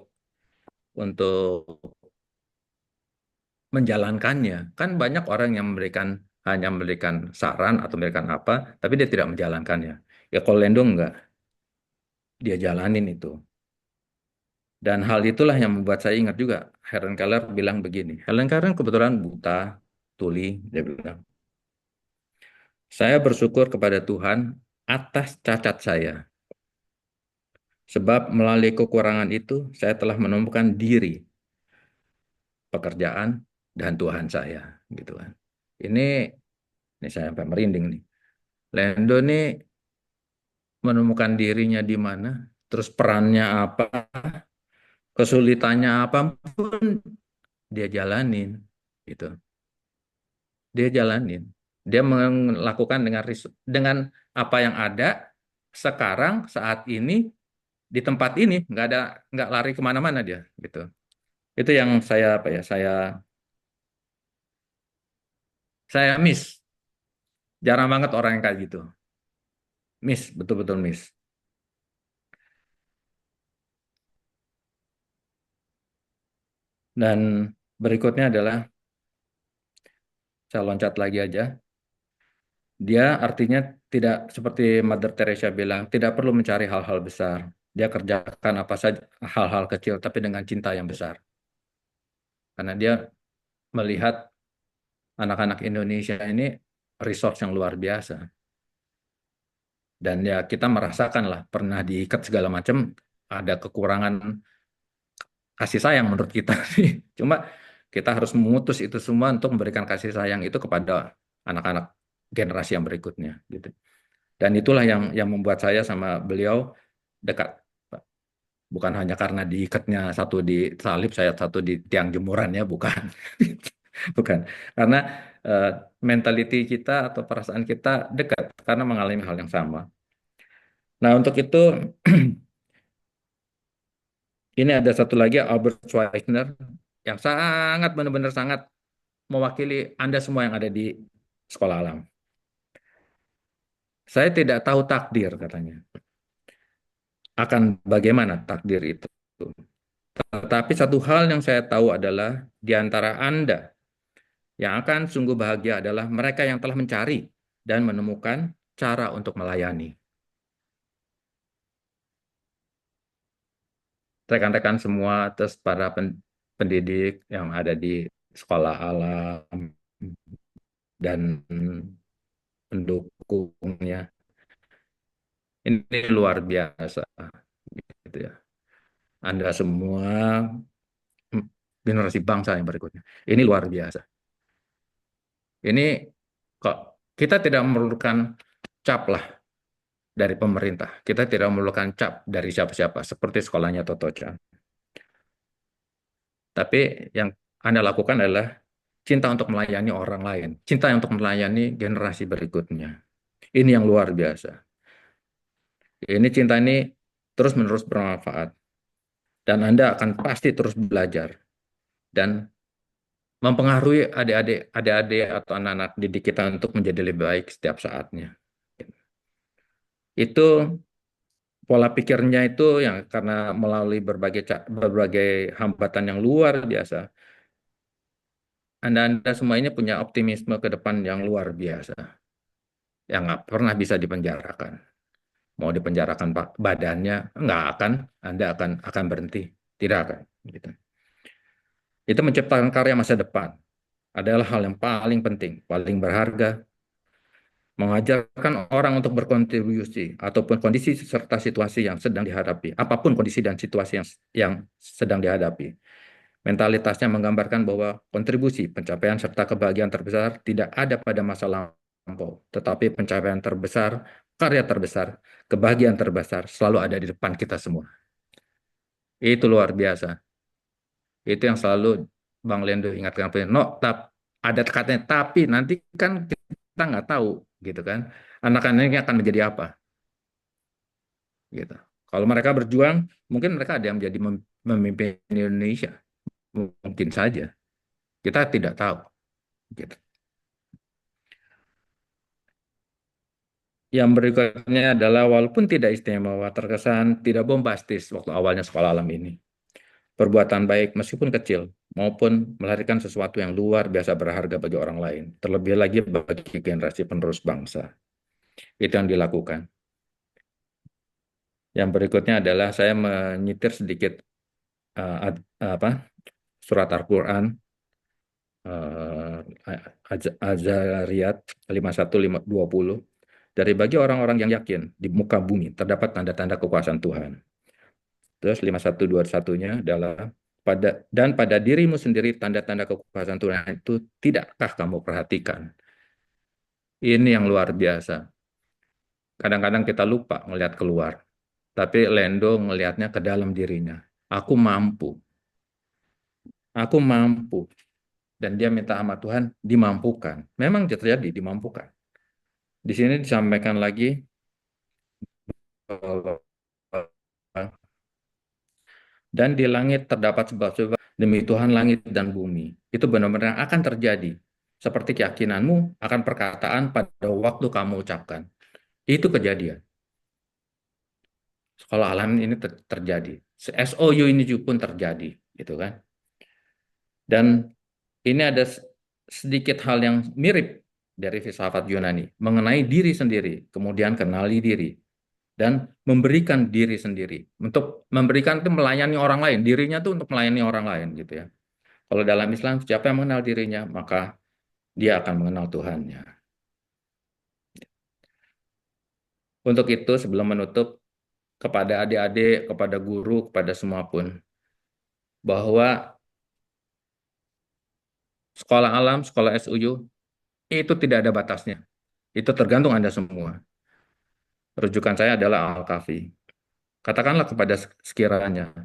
menjalankannya. Kan banyak orang yang hanya memberikan saran atau memberikan apa, tapi dia tidak menjalankannya. Ya kalau Lendong enggak, dia jalanin itu. Dan hal itulah yang membuat saya ingat juga. Helen Keller bilang begini. Helen Keller kebetulan buta, tuli, dia bilang. Saya bersyukur kepada Tuhan atas cacat saya. Sebab melalui kekurangan itu, saya telah menemukan diri, pekerjaan, dan Tuhan saya. Gitu kan. Ini saya sampai merinding nih. Lendo ini menemukan dirinya di mana, terus perannya apa, kesulitannya apapun dia jalanin, gitu. Dia jalanin, dia melakukan dengan apa yang ada sekarang saat ini di tempat ini nggak lari kemana-mana dia, gitu. Itu yang saya apa ya saya miss, jarang banget orang yang kayak gitu, miss betul-betul miss. Dan berikutnya adalah saya loncat lagi aja. Dia artinya tidak seperti Mother Teresa bilang, tidak perlu mencari hal-hal besar. Dia kerjakan apa saja hal-hal kecil tapi dengan cinta yang besar. Karena dia melihat anak-anak Indonesia ini resource yang luar biasa. Dan ya kita merasakan lah pernah diikat segala macam, ada kekurangan kasih sayang menurut kita. Cuma kita harus memutus itu semua untuk memberikan kasih sayang itu kepada anak-anak generasi yang berikutnya gitu. Dan itulah yang membuat saya sama beliau dekat. Bukan hanya karena diikatnya satu di salib, saya satu di tiang jemuran ya, bukan. Bukan. Karena eh, mentality kita atau perasaan kita dekat karena mengalami hal yang sama. Nah, untuk itu ini ada satu lagi Albert Schweitzer yang sangat benar-benar sangat mewakili Anda semua yang ada di sekolah alam. Saya tidak tahu takdir katanya. Akan bagaimana takdir itu. Tetapi satu hal yang saya tahu adalah di antara Anda yang akan sungguh bahagia adalah mereka yang telah mencari dan menemukan cara untuk melayani. Rekan-rekan semua, terus para pendidik yang ada di sekolah alam dan pendukungnya, ini luar biasa, gitu ya. Anda semua generasi bangsa yang berikutnya, ini luar biasa. Ini kok kita tidak memerlukan cap lah dari pemerintah. Kita tidak memerlukan cap dari siapa-siapa, seperti sekolahnya Toto Chan. Tapi yang Anda lakukan adalah cinta untuk melayani orang lain, cinta untuk melayani generasi berikutnya. Ini yang luar biasa. Ini cinta ini terus-menerus bermanfaat. Dan Anda akan pasti terus belajar. Dan mempengaruhi adik-adik atau anak-anak didik kita untuk menjadi lebih baik setiap saatnya. Itu pola pikirnya itu yang karena melalui berbagai hambatan yang luar biasa, Anda semua ini punya optimisme ke depan yang luar biasa, yang nggak pernah bisa dipenjarakan. Mau dipenjarakan badannya, nggak akan, Anda akan berhenti, tidak akan. Gitu. Itu menciptakan karya masa depan adalah hal yang paling penting, paling berharga. Mengajarkan orang untuk berkontribusi ataupun kondisi serta situasi yang sedang dihadapi, apapun kondisi dan situasi yang sedang dihadapi. Mentalitasnya menggambarkan bahwa kontribusi, pencapaian serta kebahagiaan terbesar tidak ada pada masa lampau, tetapi pencapaian terbesar, karya terbesar, kebahagiaan terbesar selalu ada di depan kita semua. Itu luar biasa. Itu yang selalu Bang Lendo ingatkan. No, ada katanya tapi nanti kan kita nggak tahu gitu kan. Anak-anak ini akan menjadi apa? Gitu. Kalau mereka berjuang, mungkin mereka ada yang menjadi memimpin Indonesia. Mungkin saja. Kita tidak tahu. Gitu. Yang berikutnya adalah walaupun tidak istimewa, terkesan tidak bombastis waktu awalnya sekolah alam ini. Perbuatan baik meskipun kecil, maupun melahirkan sesuatu yang luar biasa berharga bagi orang lain. Terlebih lagi bagi generasi penerus bangsa. Itu yang dilakukan. Yang berikutnya adalah saya menyitir sedikit surat Al-Quran Az-Zariyat 51-20 dari bagi orang-orang yang yakin di muka bumi terdapat tanda-tanda kekuasaan Tuhan. Terus 51-21-nya adalah pada dirimu sendiri tanda-tanda kekuasaan Tuhan itu tidakkah kamu perhatikan? Ini yang luar biasa. Kadang-kadang kita lupa melihat keluar. Tapi Lendo ngelihatnya ke dalam dirinya. Aku mampu. Aku mampu. Dan dia minta sama Tuhan dimampukan. Memang terjadi dimampukan. Di sini disampaikan lagi dan di langit terdapat sebab-sebab demi Tuhan langit dan bumi. Itu benar-benar akan terjadi. Seperti keyakinanmu akan perkataan pada waktu kamu ucapkan. Itu kejadian. Sekolah alam ini terjadi. SOU ini juga pun terjadi, gitu kan. Dan ini ada sedikit hal yang mirip dari filsafat Yunani mengenai diri sendiri, kemudian kenali diri, dan memberikan diri sendiri. Untuk memberikan itu melayani orang lain, dirinya itu untuk melayani orang lain, gitu ya. Kalau dalam Islam, siapa yang mengenal dirinya, maka dia akan mengenal Tuhannya. Untuk itu, sebelum menutup, kepada adik-adik, kepada guru, kepada semua pun, bahwa sekolah alam, sekolah SUU, itu tidak ada batasnya. Itu tergantung Anda semua. Rujukan saya adalah Al-Kahfi. Katakanlah kepada sekiranya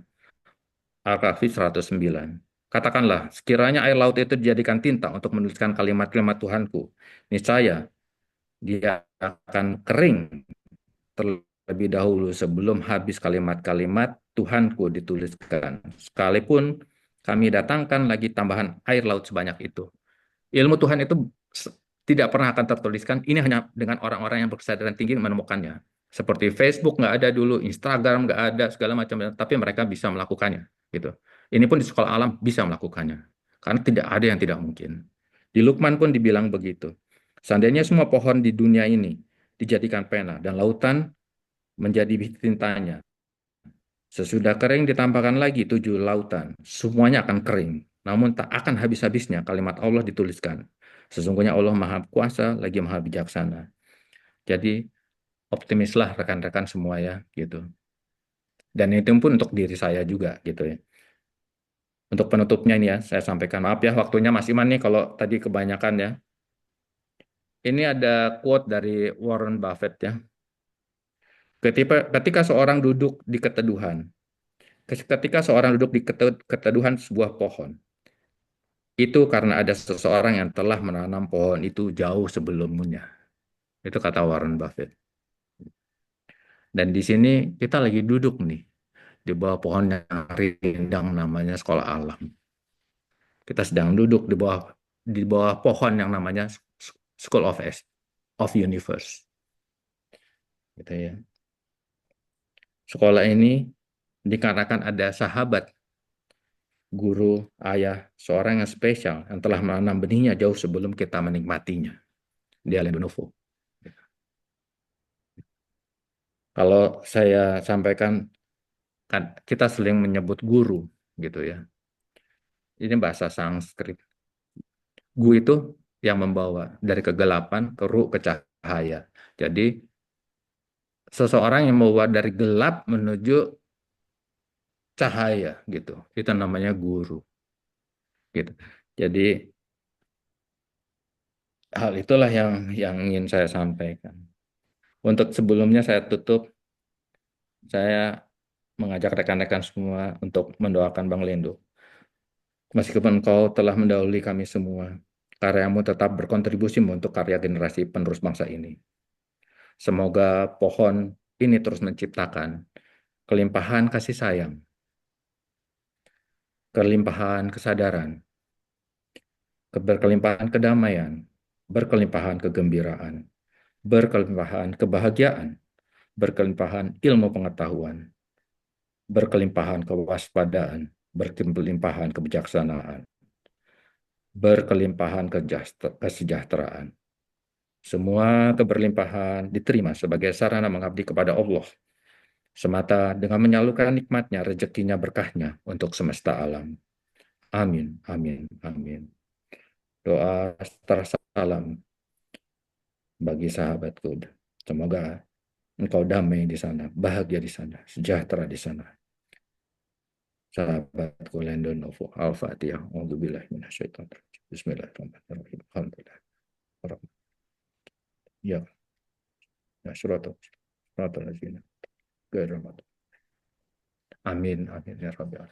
Al-Kahfi 109. Katakanlah, sekiranya air laut itu dijadikan tinta untuk menuliskan kalimat-kalimat Tuhanku, niscaya dia akan kering terlebih dahulu sebelum habis kalimat-kalimat Tuhanku dituliskan. Sekalipun kami datangkan lagi tambahan air laut sebanyak itu. Ilmu Tuhan itu tidak pernah akan tertuliskan. Ini hanya dengan orang-orang yang berkesadaran tinggi menemukannya. Seperti Facebook nggak ada dulu, Instagram nggak ada, segala macam. Tapi mereka bisa melakukannya. Gitu. Ini pun di sekolah alam bisa melakukannya. Karena tidak ada yang tidak mungkin. Di Lukman pun dibilang begitu. Seandainya semua pohon di dunia ini dijadikan pena dan lautan menjadi tintanya. Sesudah kering ditambahkan lagi 7 lautan. Semuanya akan kering. Namun tak akan habis-habisnya kalimat Allah dituliskan. Sesungguhnya Allah Maha Kuasa lagi Maha Bijaksana. Jadi optimislah rekan-rekan semua ya gitu. Dan itu pun untuk diri saya juga gitu ya. Untuk penutupnya ini ya saya sampaikan, maaf ya waktunya Mas Iman nih kalau tadi kebanyakan ya. Ini ada quote dari Warren Buffett ya. Ketika seorang duduk di keteduhan, ketika seorang duduk di keteduhan sebuah pohon, itu karena ada seseorang yang telah menanam pohon itu jauh sebelumnya. Itu kata Warren Buffett. Dan di sini kita lagi duduk nih di bawah pohon yang rindang namanya sekolah alam. Kita sedang duduk di bawah pohon yang namanya School of Universe. Gitu ya. Sekolah ini dikarenakan ada sahabat, guru, ayah, seorang yang spesial yang telah menanam benihnya jauh sebelum kita menikmatinya. Dia Lenovo. Kalau saya sampaikan, kan kita sering menyebut guru, gitu ya. Ini bahasa Sanskrit. Gu itu yang membawa dari kegelapan ke ruh ke cahaya. Jadi seseorang yang membawa dari gelap menuju cahaya, gitu. Itu namanya guru. Gitu. Jadi hal itulah yang ingin saya sampaikan. Untuk sebelumnya saya tutup, saya mengajak rekan-rekan semua untuk mendoakan Bang Lendo. Meskipun engkau telah mendahului kami semua, karyamu tetap berkontribusi untuk karya generasi penerus bangsa ini. Semoga pohon ini terus menciptakan kelimpahan kasih sayang, kelimpahan kesadaran, berkelimpahan kedamaian, berkelimpahan kegembiraan, berkelimpahan kebahagiaan, berkelimpahan ilmu pengetahuan, berkelimpahan kewaspadaan, berkelimpahan kebijaksanaan, berkelimpahan kesejahteraan. Semua keberlimpahan diterima sebagai sarana mengabdi kepada Allah, semata dengan menyalurkan nikmatnya, rezekinya, berkahnya untuk semesta alam. Amin, amin, amin. Doa salam bagi sahabatku. Semoga engkau damai di sana, bahagia di sana, sejahtera di sana. Sahabatku Lendo Novo, Al-Fatihah. Bismillahirrahmanirrahim. Alhamdulillah. Ya, ya suratul lazina. Amin, amin ya Rabbi.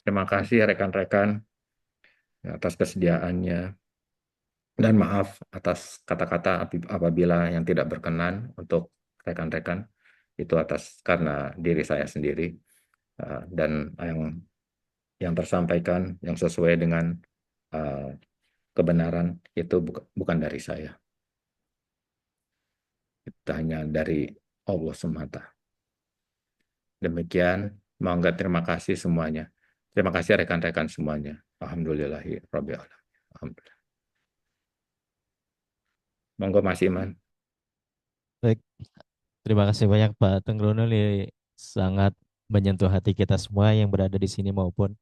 Terima kasih rekan-rekan atas kesediaannya. Dan maaf atas kata-kata apabila yang tidak berkenan untuk rekan-rekan. Itu atas karena diri saya sendiri. Dan yang tersampaikan yang sesuai dengan kebenaran itu bukan dari saya. Itu hanya dari Allah semata. Demikian, monggo terima kasih semuanya. Terima kasih rekan-rekan semuanya. Alhamdulillahi Rabbil Alamin. Alhamdulillah. Monggo Mas Iman. Baik, terima kasih banyak Pak Tenggrono, ini sangat menyentuh hati kita semua yang berada di sini maupun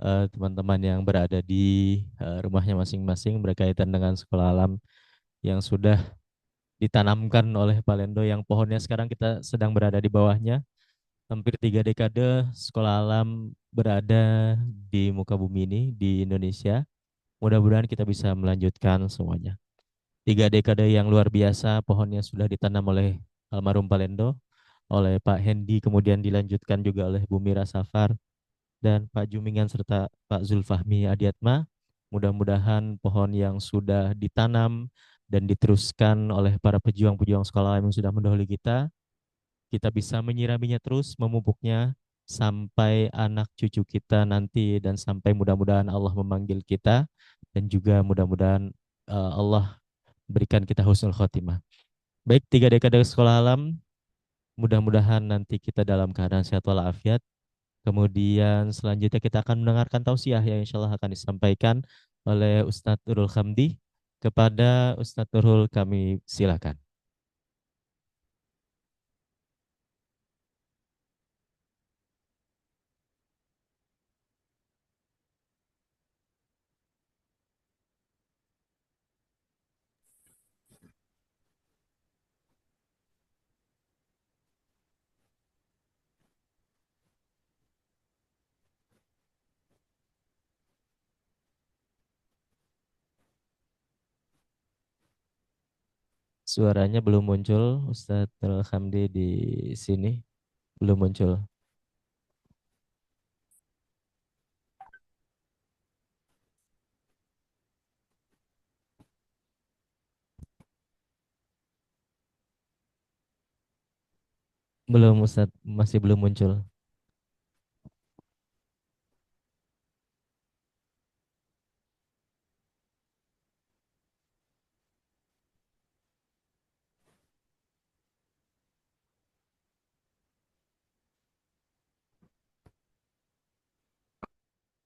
teman-teman yang berada di rumahnya masing-masing berkaitan dengan sekolah alam yang sudah ditanamkan oleh Pak Lendo, yang pohonnya sekarang kita sedang berada di bawahnya. Hampir 3 dekade sekolah alam berada di muka bumi ini di Indonesia. Mudah-mudahan kita bisa melanjutkan semuanya. 3 dekade yang luar biasa, pohonnya sudah ditanam oleh almarhum Pak Lendo, oleh Pak Hendi, kemudian dilanjutkan juga oleh Bu Mira Safar, dan Pak Jumingan serta Pak Zulfahmi Adiatma. Mudah-mudahan pohon yang sudah ditanam dan diteruskan oleh para pejuang-pejuang sekolah yang sudah mendahului kita bisa menyiraminya terus, memupuknya sampai anak cucu kita nanti dan sampai mudah-mudahan Allah memanggil kita dan juga mudah-mudahan Allah berikan kita husnul khotimah. Baik, 3 dekade sekolah alam, mudah-mudahan nanti kita dalam keadaan sehat walafiat. Kemudian selanjutnya kita akan mendengarkan tausiah yang insya Allah akan disampaikan oleh Ustadz Nurul Khamdi. Kepada Ustadz Nurul kami silakan. Suaranya belum muncul, Ustadz Nurul Khamdi di sini belum muncul. Belum Ustadz, masih belum muncul.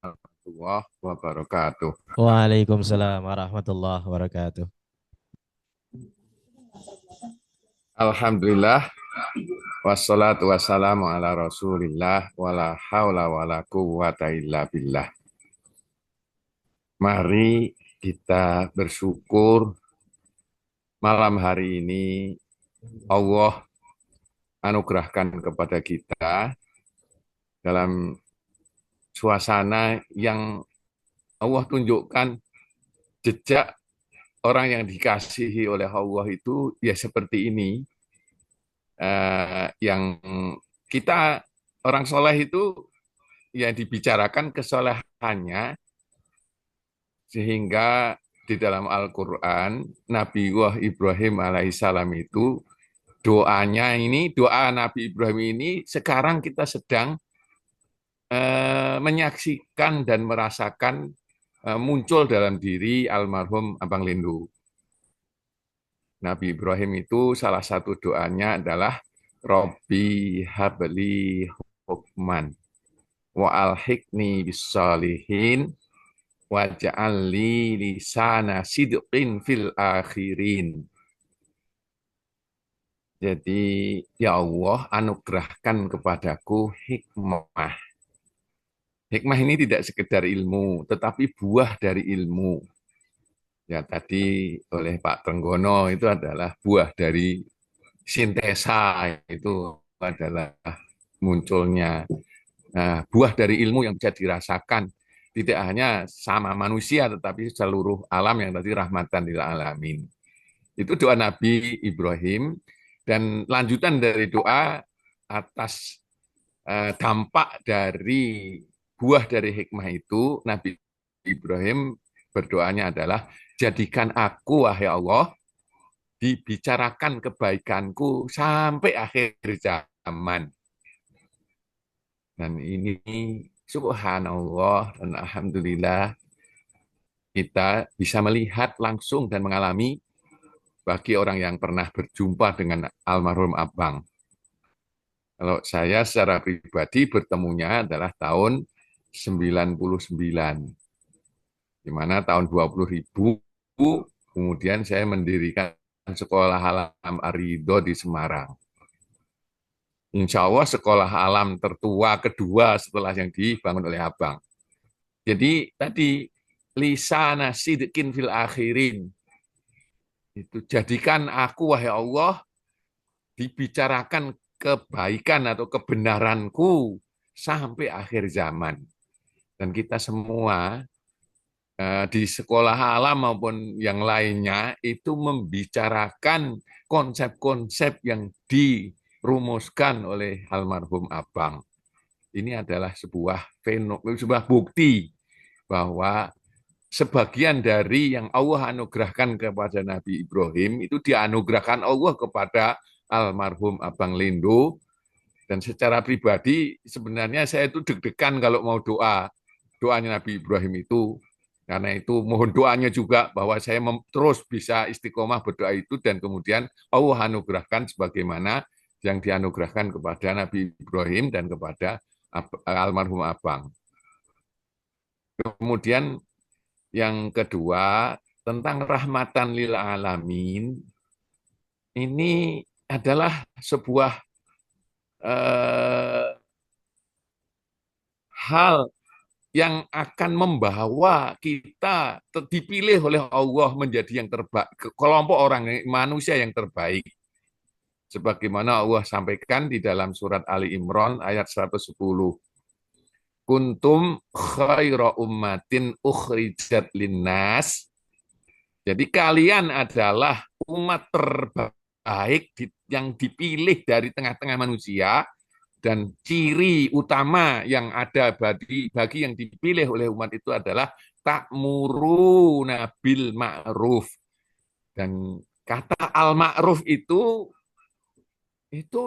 Warahmatullahi wabarakatuh. Waalaikumsalam warahmatullahi wabarakatuh. Alhamdulillah, wassalatu wassalamu ala rasulillah, wala hawla wala quwwata illa billah. Mari kita bersyukur malam hari ini Allah anugerahkan kepada kita dalam suasana yang Allah tunjukkan jejak orang yang dikasihi oleh Allah itu ya seperti ini. Yang kita orang soleh itu yang dibicarakan kesolehannya sehingga di dalam Al-Quran Nabi Ibrahim alaihissalam itu doanya ini, doa Nabi Ibrahim ini sekarang kita sedang menyaksikan dan merasakan muncul dalam diri almarhum Abang Lendo. Nabi Ibrahim itu salah satu doanya adalah Robbi habli hukman wa alhiqni bisalihin wa ja'alli lisana sidqin fil akhirin. Jadi ya Allah anugerahkan kepadaku hikmah. Hikmah ini tidak sekedar ilmu, tetapi buah dari ilmu. Ya tadi oleh Pak Trenggono itu adalah buah dari sintesa, itu adalah munculnya buah dari ilmu yang bisa dirasakan tidak hanya sama manusia tetapi seluruh alam yang tadi rahmatan lil alamin. Itu doa Nabi Ibrahim dan lanjutan dari doa atas dampak dari buah dari hikmah itu Nabi Ibrahim berdoanya adalah jadikan aku wahai Allah dibicarakan kebaikanku sampai akhir zaman. Dan ini subhanallah dan alhamdulillah kita bisa melihat langsung dan mengalami bagi orang yang pernah berjumpa dengan almarhum Abang. Kalau saya secara pribadi bertemunya adalah tahun 99. Di mana tahun 20.000 kemudian saya mendirikan sekolah alam Ar-Ridho di Semarang. Insya Allah sekolah alam tertua kedua setelah yang dibangun oleh Abang. Jadi tadi lisana sidqin fil akhirin. Itu jadikan aku wahai Allah dibicarakan kebaikan atau kebenaranku sampai akhir zaman. Dan kita semua di sekolah alam maupun yang lainnya itu membicarakan konsep-konsep yang dirumuskan oleh almarhum Abang. ini adalah sebuah bukti bahwa sebagian dari yang Allah anugerahkan kepada Nabi Ibrahim itu dianugerahkan Allah kepada almarhum Abang Lendo. Dan secara pribadi sebenarnya saya itu deg-degan kalau mau doanya Nabi Ibrahim itu. Karena itu mohon doanya juga bahwa saya terus bisa istiqomah berdoa itu dan kemudian Allah anugerahkan sebagaimana yang dianugerahkan kepada Nabi Ibrahim dan kepada almarhum Abang. Kemudian yang kedua, tentang rahmatan lil alamin, ini adalah sebuah hal yang akan membawa kita dipilih oleh Allah menjadi yang terbaik, kelompok orang manusia yang terbaik. Sebagaimana Allah sampaikan di dalam surat Ali Imran ayat 110. Kuntum khaira ummatin ukhrijat linnas. Jadi kalian adalah umat terbaik yang dipilih dari tengah-tengah manusia. Dan ciri utama yang ada bagi yang dipilih oleh umat itu adalah ta'muruna bil ma'ruf. Dan kata al-ma'ruf itu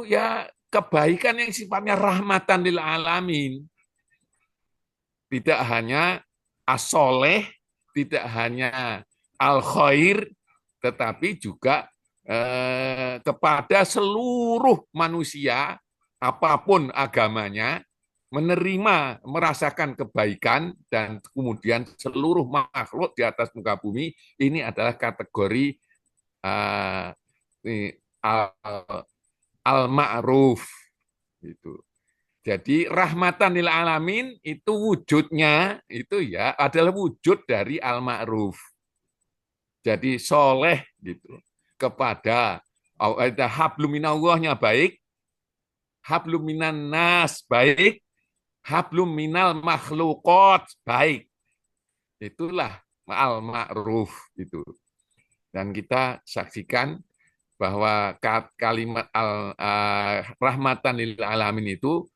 ya kebaikan yang sifatnya rahmatan lil alamin. Tidak hanya as-soleh, tidak hanya al-khair, tetapi juga kepada seluruh manusia, apapun agamanya, menerima, merasakan kebaikan, dan kemudian seluruh makhluk di atas muka bumi, ini adalah kategori al-ma'ruf. Gitu. Jadi rahmatan lil alamin itu wujudnya itu ya adalah wujud dari al-ma'ruf. Jadi soleh gitu kepada hablum minallahnya baik, hablum minan nas baik, hablum minal makhlukot baik. Itulah al-ma'ruf itu. Dan kita saksikan bahwa kalimat rahmatan lil alamin itu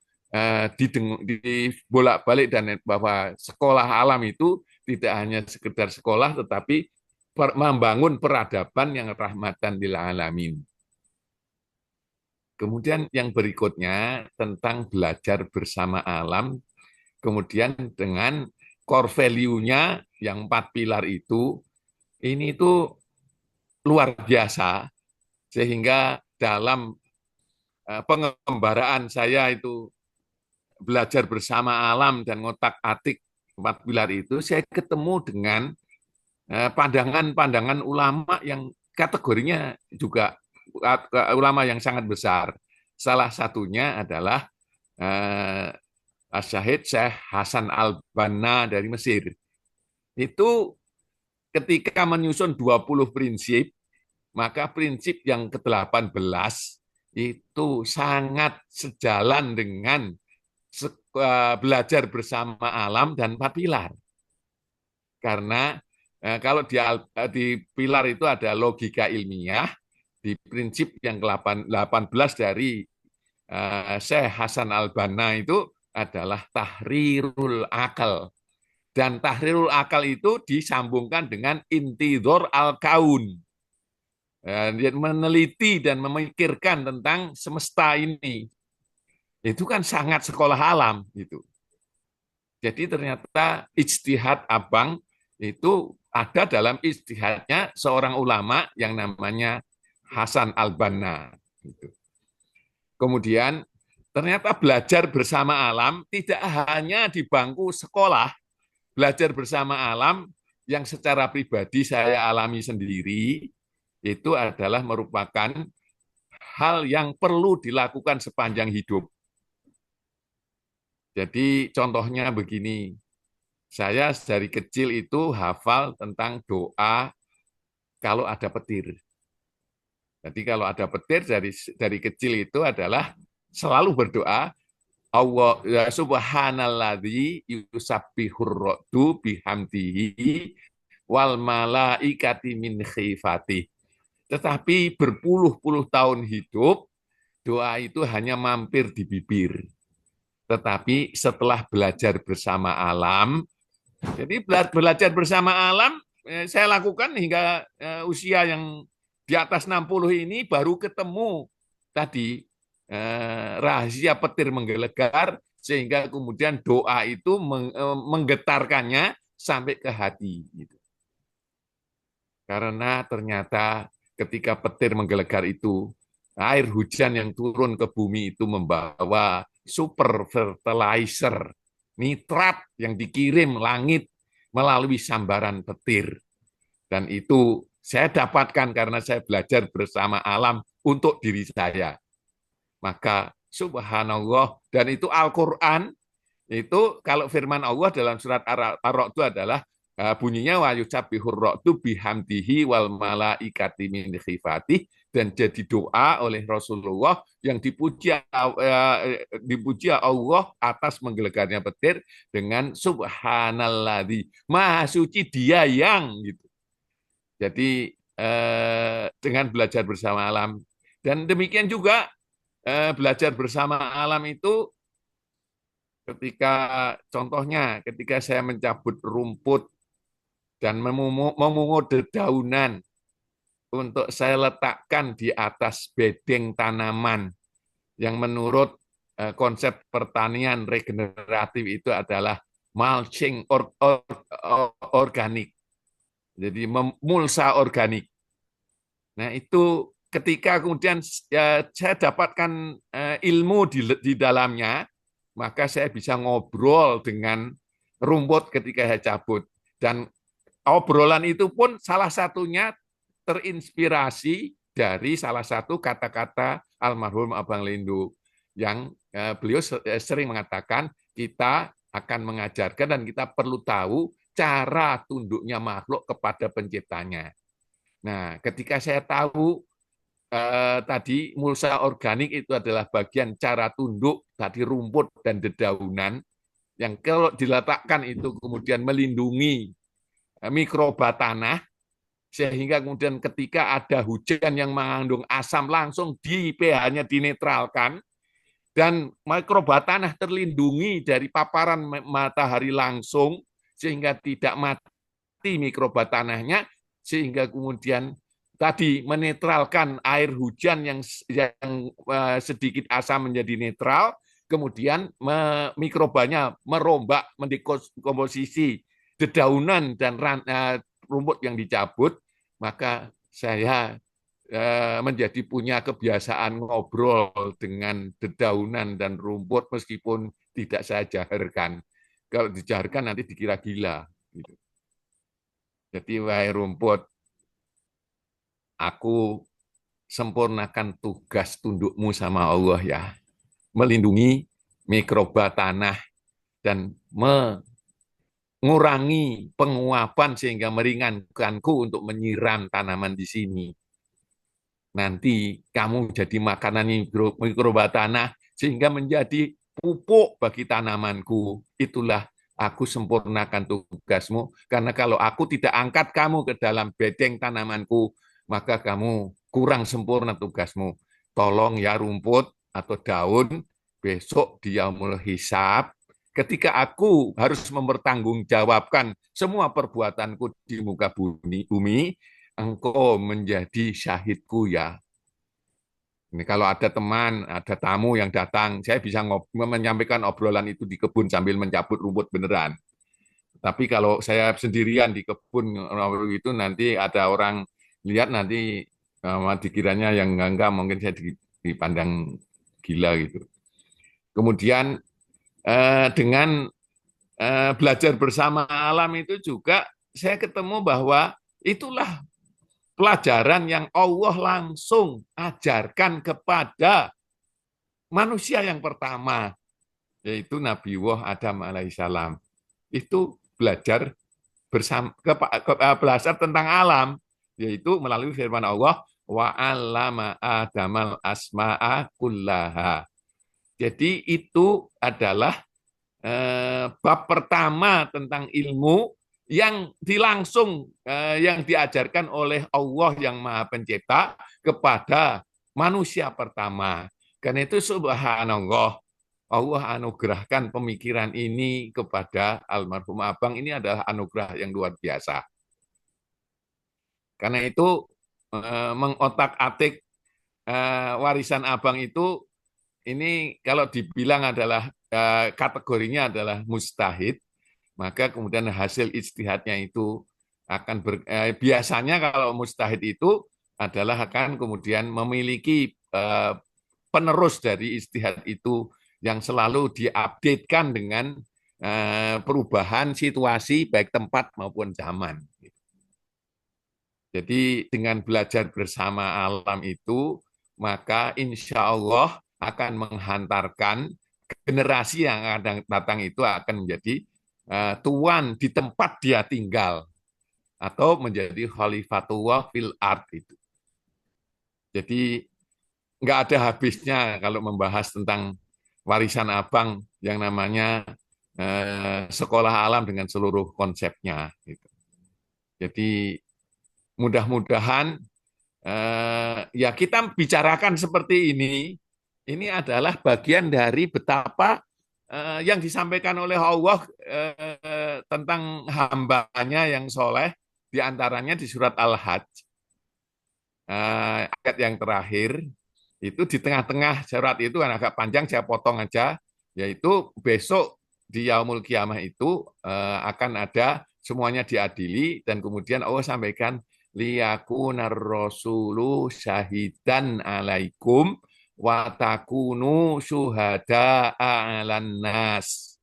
dibolak-balik dan bahwa sekolah alam itu tidak hanya sekedar sekolah tetapi membangun peradaban yang rahmatan lil alamin. Kemudian yang berikutnya tentang belajar bersama alam, kemudian dengan core value-nya yang 4 pilar itu, ini itu luar biasa, sehingga dalam pengembaraan saya itu belajar bersama alam dan ngotak-atik 4 pilar itu, saya ketemu dengan pandangan-pandangan ulama yang kategorinya juga ulama yang sangat besar. Salah satunya adalah Syahid Syekh Hasan al-Banna dari Mesir. Itu ketika menyusun 20 prinsip, maka prinsip yang ke-18 itu sangat sejalan dengan belajar bersama alam dan 4 pilar. Karena kalau di pilar itu ada logika ilmiah, di prinsip yang ke-18 dari Syekh Hasan al-Banna itu adalah tahrirul akal. Dan tahrirul akal itu disambungkan dengan intidhar al-kaun. Dia meneliti dan memikirkan tentang semesta ini. Itu kan sangat sekolah alam gitu. Jadi ternyata ijtihad Abang itu ada dalam ijtihadnya seorang ulama yang namanya Hasan al-Banna. Kemudian ternyata belajar bersama alam tidak hanya di bangku sekolah, belajar bersama alam yang secara pribadi saya alami sendiri, itu adalah merupakan hal yang perlu dilakukan sepanjang hidup. Jadi contohnya begini, saya dari kecil itu hafal tentang doa kalau ada petir. Jadi kalau ada petir dari kecil itu adalah selalu berdoa, Allah ya subhanalladzi yusabbihur ra'du bihamdihi wal malaikati min khifati. Tetapi berpuluh-puluh tahun hidup, doa itu hanya mampir di bibir. Tetapi setelah belajar bersama alam, jadi belajar bersama alam, saya lakukan hingga usia yang di atas 60 ini baru ketemu tadi rahasia petir menggelegar, sehingga kemudian doa itu menggetarkannya sampai ke hati. Gitu. Karena ternyata ketika petir menggelegar itu, air hujan yang turun ke bumi itu membawa super fertilizer, nitrat yang dikirim langit melalui sambaran petir. Dan itu saya dapatkan karena saya belajar bersama alam untuk diri saya. Maka subhanallah, dan itu Al-Quran, itu kalau firman Allah dalam surat Ar-Ra'd itu adalah bunyinya wa yusabbihur ra'du bihamdihi wal malaikati min khifatih, dan jadi doa oleh Rasulullah yang dipuji Allah atas menggelegarnya petir dengan subhanalladzi, maha suci dia yang gitu. Jadi dengan belajar bersama alam, dan demikian juga belajar bersama alam itu ketika contohnya ketika saya mencabut rumput dan memungut dedaunan untuk saya letakkan di atas bedeng tanaman yang menurut konsep pertanian regeneratif itu adalah mulching organik. Jadi mulsa organik. Nah itu ketika kemudian saya dapatkan ilmu di dalamnya, maka saya bisa ngobrol dengan rumput ketika saya cabut. Dan obrolan itu pun salah satunya terinspirasi dari salah satu kata-kata almarhum Abang Lendo yang beliau sering mengatakan kita akan mengajarkan dan kita perlu tahu cara tunduknya makhluk kepada penciptanya. Nah, ketika saya tahu tadi mulsa organik itu adalah bagian cara tunduk tadi rumput dan dedaunan yang kalau diletakkan itu kemudian melindungi mikroba tanah, sehingga kemudian ketika ada hujan yang mengandung asam langsung di pH-nya dinetralkan dan mikroba tanah terlindungi dari paparan matahari langsung sehingga tidak mati mikroba tanahnya, sehingga kemudian tadi menetralkan air hujan yang sedikit asam menjadi netral, kemudian mikrobanya merombak mendekomposisi dedaunan dan rumput yang dicabut, maka saya menjadi punya kebiasaan ngobrol dengan dedaunan dan rumput meskipun tidak saya jaharkan. Kalau dijaharkan nanti dikira gila. Gitu. Jadi wahai rumput, aku sempurnakan tugas tundukmu sama Allah ya. Melindungi mikroba tanah dan mengurangi penguapan sehingga meringankanku untuk menyiram tanaman di sini. Nanti kamu jadi makanan mikroba tanah sehingga menjadi pupuk bagi tanamanku. Itulah aku sempurnakan tugasmu, karena kalau aku tidak angkat kamu ke dalam bedeng tanamanku, maka kamu kurang sempurna tugasmu. Tolong ya rumput atau daun, besok di Yaumul Hisab, ketika aku harus mempertanggungjawabkan semua perbuatanku di muka bumi, engkau menjadi syahidku ya. Ini kalau ada teman, ada tamu yang datang, saya bisa menyampaikan obrolan itu di kebun sambil mencabut rumput beneran. Tapi kalau saya sendirian di kebun itu nanti ada orang lihat, nanti dikiranya yang enggak mungkin saya dipandang gila gitu. Kemudian dengan belajar bersama alam itu juga saya ketemu bahwa itulah pelajaran yang Allah langsung ajarkan kepada manusia yang pertama, yaitu Nabi Adam alaihissalam. Itu belajar belajar tentang alam, yaitu melalui firman Allah, wa 'allama Adamal asma'a kullaha. Jadi itu adalah bab pertama tentang ilmu yang yang diajarkan oleh Allah yang Maha Pencipta kepada manusia pertama. Karena itu subhanallah, Allah anugerahkan pemikiran ini kepada almarhum Abang, ini adalah anugerah yang luar biasa. Karena itu mengotak-atik warisan Abang itu, ini kalau dibilang adalah kategorinya adalah mustahid, maka kemudian hasil ijtihadnya itu akan biasanya kalau mustahid itu adalah akan kemudian memiliki penerus dari ijtihad itu yang selalu diupdatekan dengan perubahan situasi baik tempat maupun zaman. Jadi dengan belajar bersama alam itu, maka insya Allah akan menghantarkan generasi yang akan datang itu akan menjadi tuan di tempat dia tinggal atau menjadi khalifatullah fil ard itu. Jadi nggak ada habisnya kalau membahas tentang warisan Abang yang namanya sekolah alam dengan seluruh konsepnya. Gitu. Jadi mudah-mudahan ya kita bicarakan seperti ini adalah bagian dari betapa yang disampaikan oleh Allah tentang hambanya yang soleh, diantaranya di surat Al-Hajj, ayat yang terakhir, itu di tengah-tengah surat itu kan agak panjang, saya potong aja, yaitu besok di Yaumul Kiamah itu akan ada semuanya diadili, dan kemudian Allah sampaikan, liyakunar rasulu syahidan alaikum wa takunu syuhada 'alan nas.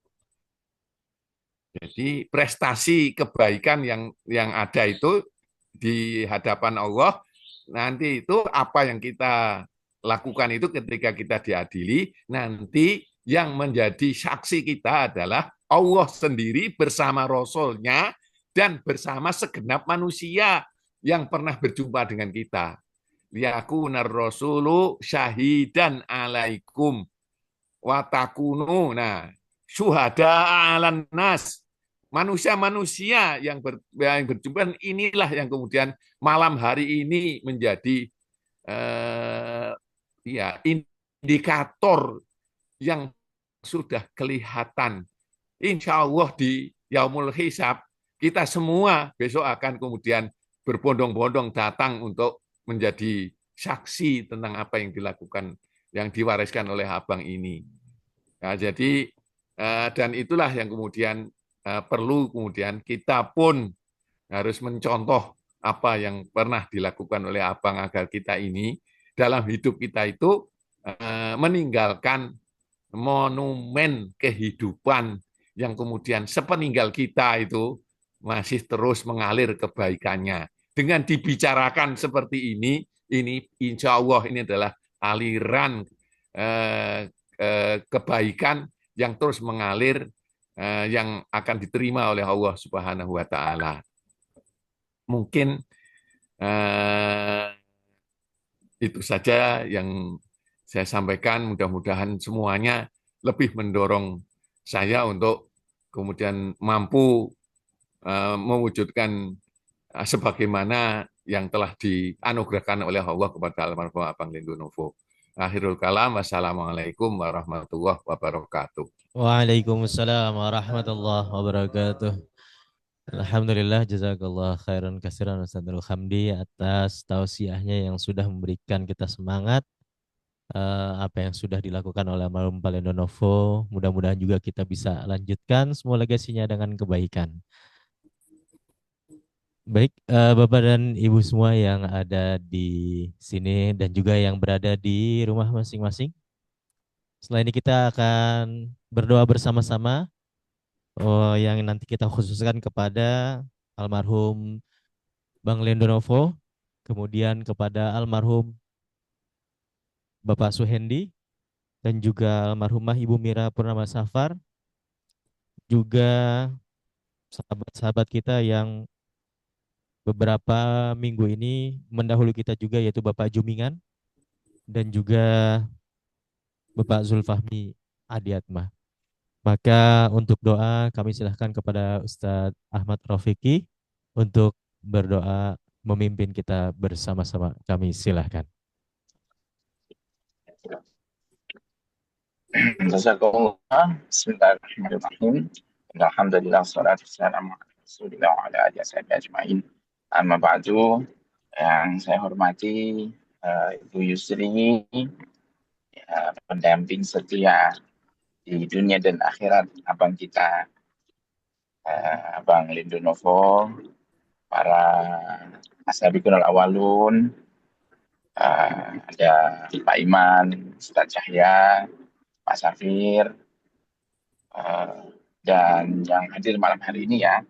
Jadi prestasi kebaikan yang ada itu di hadapan Allah, nanti itu apa yang kita lakukan itu ketika kita diadili, nanti yang menjadi saksi kita adalah Allah sendiri bersama Rasul-Nya dan bersama segenap manusia yang pernah berjumpa dengan kita. Liyakunar rasulu syahidan alaikum wa takunu, nah, syuhada 'alan nas. Manusia-manusia yang berjumpa, inilah yang kemudian malam hari ini menjadi ya indikator yang sudah kelihatan. Insya Allah di Yaumul Hisab kita semua besok akan kemudian berbondong-bondong datang untuk menjadi saksi tentang apa yang dilakukan, yang diwariskan oleh Abang ini. Nah, jadi dan itulah yang kemudian perlu kemudian kita pun harus mencontoh apa yang pernah dilakukan oleh Abang agar kita ini dalam hidup kita itu meninggalkan monumen kehidupan yang kemudian sepeninggal kita itu masih terus mengalir kebaikannya. Dengan dibicarakan seperti ini insya Allah ini adalah aliran kebaikan yang terus mengalir, yang akan diterima oleh Allah Subhanahu wa Ta'ala. Mungkin itu saja yang saya sampaikan. Mudah-mudahan semuanya lebih mendorong saya untuk kemudian mampu mewujudkan sebagaimana yang telah dianugerahkan oleh Allah kepada almarhum Abang Lendo Novo. Akhirul kalam, wassalamualaikum warahmatullahi wabarakatuh. Waalaikumsalam warahmatullahi wabarakatuh. Alhamdulillah, jazakallah khairan katsiran Ustadzul Hamdi atas tausiahnya yang sudah memberikan kita semangat, apa yang sudah dilakukan oleh almarhum Pak Lendo Novo. Mudah-mudahan juga kita bisa lanjutkan semua legasinya dengan kebaikan. Baik, Bapak dan Ibu semua yang ada di sini dan juga yang berada di rumah masing-masing. Setelah ini kita akan berdoa bersama-sama, yang nanti kita khususkan kepada almarhum Bang Lendo Novo, kemudian kepada almarhum Bapak Suhendi, dan juga almarhumah Ibu Mira Purnama Safar, juga sahabat-sahabat kita yang beberapa minggu ini mendahului kita juga, yaitu Bapak Jumingan dan juga Bapak Zulfahmi Adiatma. Maka untuk doa kami silahkan kepada Ustadz Ahmad Rafiqi untuk berdoa memimpin kita bersama-sama. Kami silahkan. Jazakumullah. Bismillahirrahmanirrahim. Alhamdulillah, salatu wassalamu ala Rasulillah wa ala alihi washabihi ajma'in. Amma ba'du, yang saya hormati Ibu Yusri, pendamping setia di dunia dan akhirat abang kita, Abang Lindo Novo, para ashabikun al-awalun, ada Pak Iman, Ustaz Cahya, Pak Safir, dan yang hadir malam hari ini ya,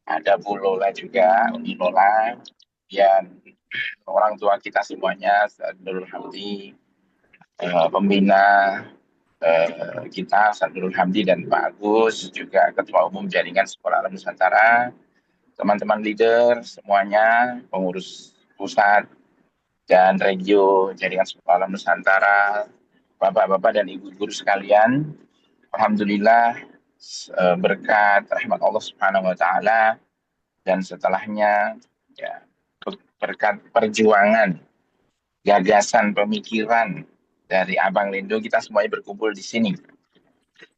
ada Bu Lola juga, Uni Lola, dan orang tua kita semuanya, Ustaz Nurul Hamdi, pembina kita, Ustaz Nurul Hamdi dan Pak Agus, juga Ketua Umum Jaringan Sekolah Alam Nusantara, teman-teman leader semuanya, pengurus pusat dan regio Jaringan Sekolah Alam Nusantara, Bapak-bapak dan Ibu guru sekalian, alhamdulillah berkat rahmat Allah Subhanahu wa taala dan setelahnya ya berkat perjuangan, gagasan, pemikiran dari Abang Lindo, kita semuanya berkumpul di sini.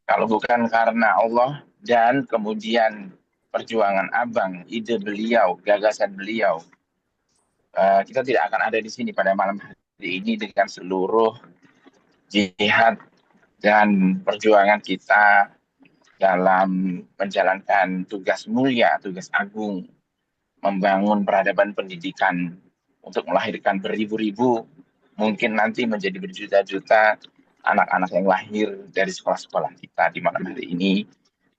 Kalau bukan karena Allah dan kemudian perjuangan Abang, ide beliau, gagasan beliau, kita tidak akan ada di sini pada malam hari ini dengan seluruh jihad dan perjuangan kita dalam menjalankan tugas mulia, tugas agung, membangun peradaban pendidikan untuk melahirkan beribu-ribu, mungkin nanti menjadi berjuta-juta anak-anak yang lahir dari sekolah-sekolah kita di malam hari ini.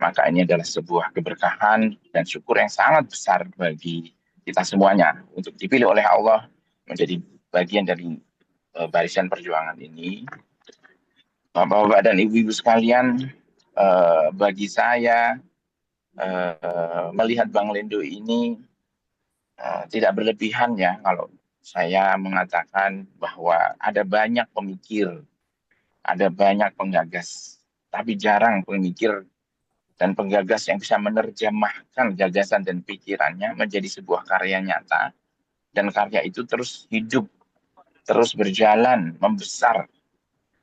Maka ini adalah sebuah keberkahan dan syukur yang sangat besar bagi kita semuanya untuk dipilih oleh Allah menjadi bagian dari barisan perjuangan ini. Bapak-bapak dan ibu-ibu sekalian, bagi saya melihat Bang Lindo ini tidak berlebihan ya kalau saya mengatakan bahwa ada banyak pemikir, ada banyak penggagas, tapi jarang pemikir dan penggagas yang bisa menerjemahkan gagasan dan pikirannya menjadi sebuah karya nyata, dan karya itu terus hidup, terus berjalan, membesar,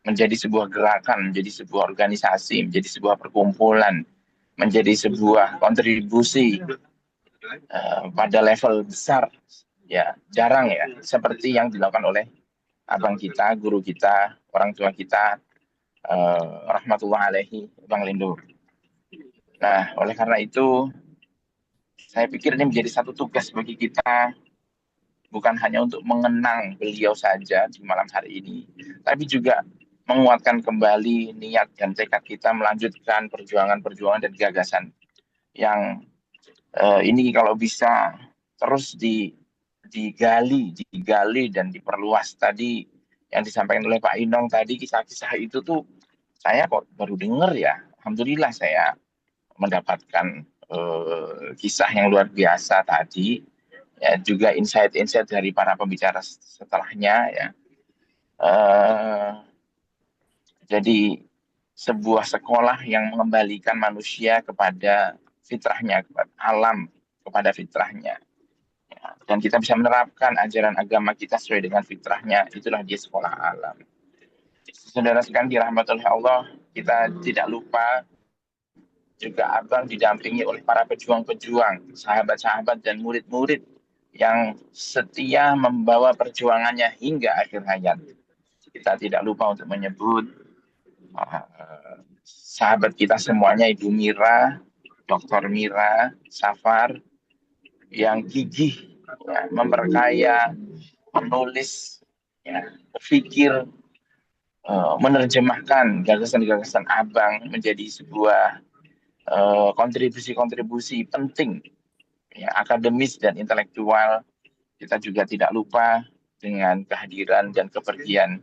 menjadi sebuah gerakan, menjadi sebuah organisasi, menjadi sebuah perkumpulan, menjadi sebuah kontribusi pada level besar. Ya, jarang ya, seperti yang dilakukan oleh abang kita, guru kita, orang tua kita, rahmatullah alaihi, Bang Lindo. Nah, oleh karena itu, saya pikir ini menjadi satu tugas bagi kita, bukan hanya untuk mengenang beliau saja di malam hari ini, tapi juga menguatkan kembali niat dan tekad kita melanjutkan perjuangan-perjuangan dan gagasan yang ini kalau bisa terus digali dan diperluas. Tadi yang disampaikan oleh Pak Inong tadi, kisah-kisah itu tuh saya kok baru dengar ya. Alhamdulillah saya mendapatkan kisah yang luar biasa tadi, ya, juga insight-insight dari para pembicara setelahnya ya. Jadi sebuah sekolah yang mengembalikan manusia kepada fitrahnya, kepada alam, kepada fitrahnya. Ya, dan kita bisa menerapkan ajaran agama kita sesuai dengan fitrahnya, itulah dia sekolah alam. Saudara sekalian dirahmati oleh Allah, kita tidak lupa juga Abang didampingi oleh para pejuang-pejuang, sahabat-sahabat dan murid-murid yang setia membawa perjuangannya hingga akhir hayat. Kita tidak lupa untuk menyebut sahabat kita semuanya, Ibu Mira, Dr. Mira, Safar, yang gigih ya, memperkaya, menulis, ya, berpikir, menerjemahkan gagasan-gagasan Abang menjadi sebuah kontribusi-kontribusi penting, ya, akademis dan intelektual. Kita juga tidak lupa dengan kehadiran dan kepergian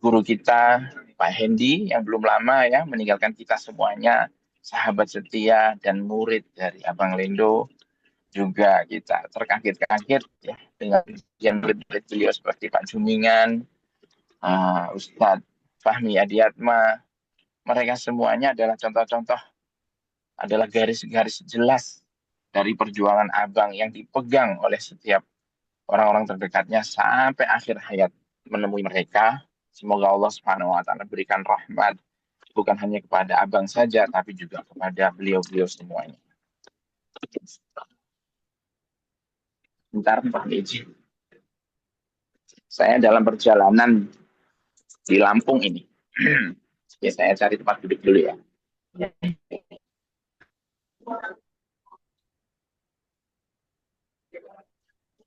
guru kita, Pak Hendi, yang belum lama ya meninggalkan kita semuanya, sahabat setia dan murid dari Abang Lindo. Juga kita terkaget-kaget ya dengan murid-murid beliau seperti Pak Jumingan, Ustadz Fahmi Adiatma. Mereka semuanya adalah contoh-contoh, adalah garis-garis jelas dari perjuangan Abang yang dipegang oleh setiap orang-orang terdekatnya sampai akhir hayat menemui mereka. Semoga Allah Subhanahu wa taala berikan rahmat bukan hanya kepada abang saja tapi juga kepada beliau-beliau semuanya. Bentar, Pak Deji. Saya dalam perjalanan di Lampung ini. Ya, saya cari tempat duduk dulu ya.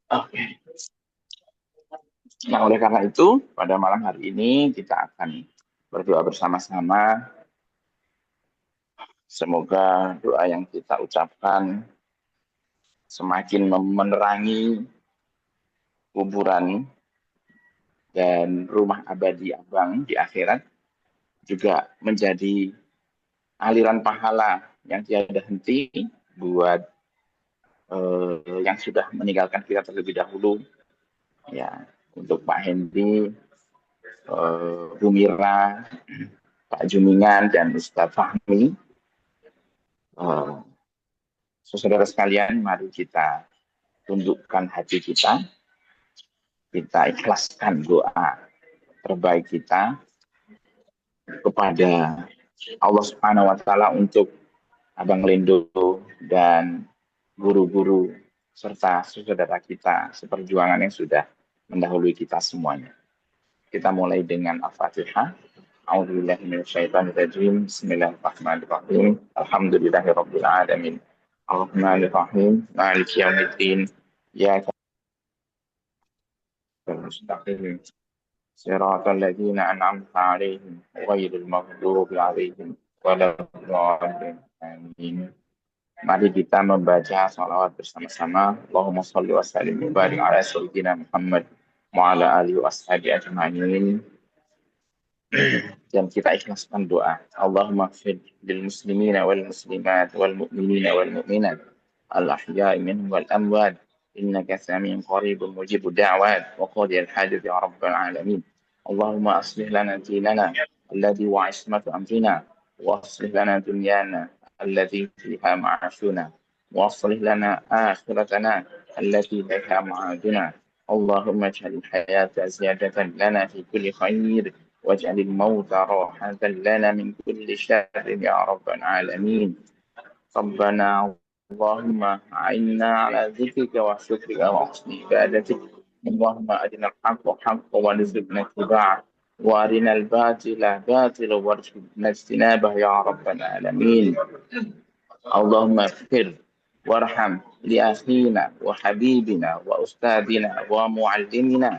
Oke. Nah, oleh karena itu, pada malam hari ini kita akan berdoa bersama-sama. Semoga doa yang kita ucapkan semakin menerangi kuburan dan rumah abadi abang di akhirat, juga menjadi aliran pahala yang tiada henti buat yang sudah meninggalkan kita terlebih dahulu, ya, untuk Pak Hendy, Bu Mira, Pak Jumingan, dan Ustadz Fahmi. Saudara sekalian, mari kita tundukkan hati kita ikhlaskan doa terbaik kita kepada Allah Subhanahu wa taala untuk Abang Lendo dan guru-guru serta saudara kita seperjuangan yang sudah mendahului kita semuanya. Kita mulai dengan Al-Fatihah. A'udzubillahi minasyaitonirrajim. Bismillahirrahmanirrahim. Alhamdulillahirabbil alamin. Arrahmanirrahim. Maliki yaumiddin. Iyyaka nasta'in. Shiratal ladzina an'amta 'alaihim ghairil maghdubi 'alaihim waladdallin. Amin. Mari kita membaca shalawat bersama-sama. Allahumma shalli wa sallim wa barik ala sayyidina Muhammad wa ala alihi washabihi ajma'in. Dan kita ikhlaskan doa. Allahumma ighfir lil muslimina wal muslimat wal mu'minina wal mu'minat al ahya'i minhum wal amwat innaka sami'un qaribun mujibud da'wat wa qadiyal hajat ya rabbal alamin. Allahumma aslih lana dinana alladhi wa ismatu amrina wa aslih lana dunyana التي فيها معاشنا واصلح لنا آخرتنا التي فيها معادنا اللهم اجعل الحياة زيادة لنا في كل خير واجعل الموت راحة لنا من كل شر يا رب العالمين ربنا اللهم أعنا على ذكرك وشكرك وحسن عبادتك اللهم أرنا الحق حقا وارزقنا اتباعه وارنا الباطل باطلا وارزقنا اجتنابه يا رب العالمين اللهم اغفر وارحم لأخينا وحبيبنا وأستاذنا ومعلمنا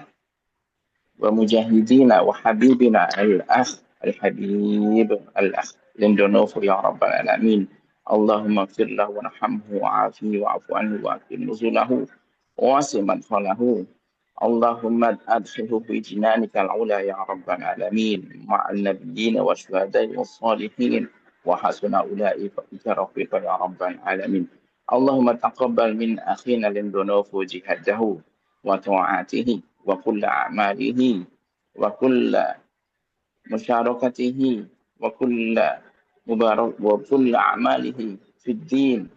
ومجاهدين وحبيبنا الأخ الحبيب الأخ لندنوف يا رب العالمين اللهم اغفر له وارحمه وعافيه واعف عنه واكرم نزله ووسع مدخله اللهم أدخله في جنانك العلى يا رب العالمين مع النبيين والشهداء والصالحين وحسن أولئك رفيقا يا رب العالمين اللهم تقبل من أخينا لندنوف جهاده وطاعته وكل أعماله وكل مشاركته وكل أعماله في الدين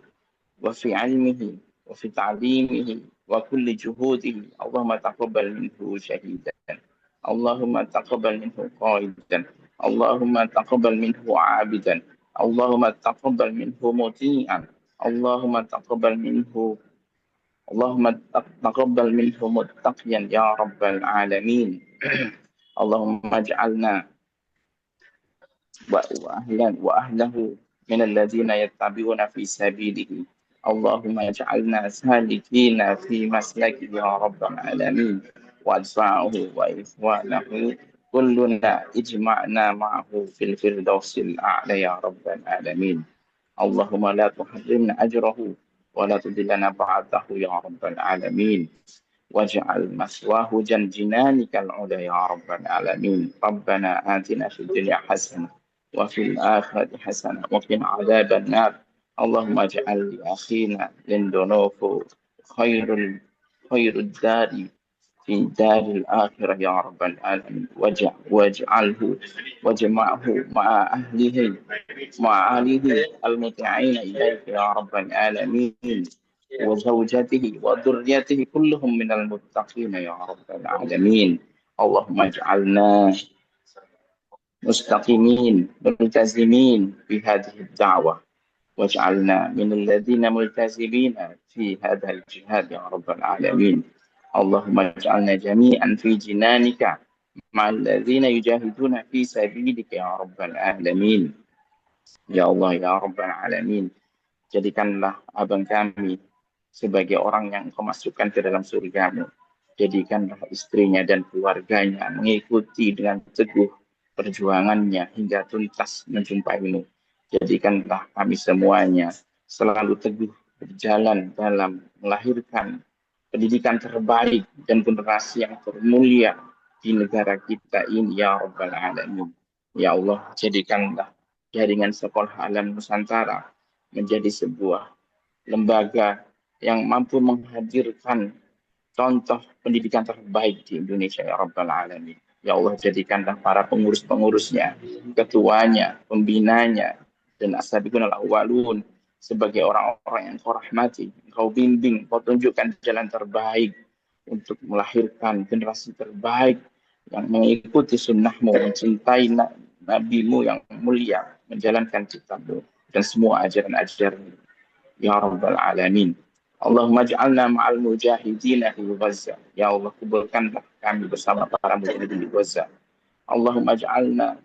وفي علمه وفي تعليمه وكل جهوده اللهم تقبل منه شهيدا اللهم تقبل منه قائدا اللهم تقبل منه عابدا اللهم تقبل منه مطيعا اللهم تقبل منه متقيا يا رب العالمين اللهم اجعلنا وأهله من الذين يتبعون في سبيله اللهم اجعلنا سالكين في مسلكه يا رب العالمين وأتباعه وإخوانه كلنا اجمعنا معه في الفردوس الأعلى يا رب العالمين اللهم لا تحرمنا أجره ولا تضلنا بعده يا رب العالمين واجعل مثواه جنانك العلى يا رب العالمين ربنا آتنا في الدنيا حسنة وفي الآخرة حسنة وقنا عذاب النار اللهم اجعل لأخينا لندنوف خير الدار في دار الآخرة يا رب العالمين واجمعه مع أهله المطيعين إليك يا رب العالمين وزوجته وذريته كلهم من المتقين يا رب العالمين اللهم اجعلنا مستقيمين ملتزمين بهذه الدعوة، واجعلنا من الذين ملتزمين في هذا الجهاد يا رب العالمين. اللهم اجعلنا جميعا في جنانك مع الذين يجاهدون في سبيلك يا رب العالمين. Ya Allah, ya Rabbal Alamin, jadikanlah abang kami sebagai orang yang Engkau masukkan ke dalam surgamu. Jadikanlah istrinya dan keluarganya mengikuti dengan teguh perjuangannya hingga tuntas menjumpaimu. Jadikanlah kami semuanya selalu teguh berjalan dalam melahirkan pendidikan terbaik dan generasi yang termulia di negara kita ini ya Rabbal Alamin. Ya Allah, jadikanlah jaringan sekolah alam Nusantara menjadi sebuah lembaga yang mampu menghadirkan contoh pendidikan terbaik di Indonesia ya Rabbal Alamin. Ya Allah, jadikanlah para pengurus-pengurusnya, ketuanya, pembinanya, dan asabiqun al-awwalun sebagai orang-orang yang Kau rahmati, Kau bimbing, Kau tunjukkan jalan terbaik untuk melahirkan generasi terbaik yang mengikuti sunnahmu, mencintai nabimu yang mulia, menjalankan kitabmu dan semua ajaran-ajaran ya Rabbal Alamin. Allahumma ja'alna ma'al mujahidin fi Gaza. Ya Allah, kuburkanlah kami bersama para mujahidin di Gaza. Allahumma ja'alna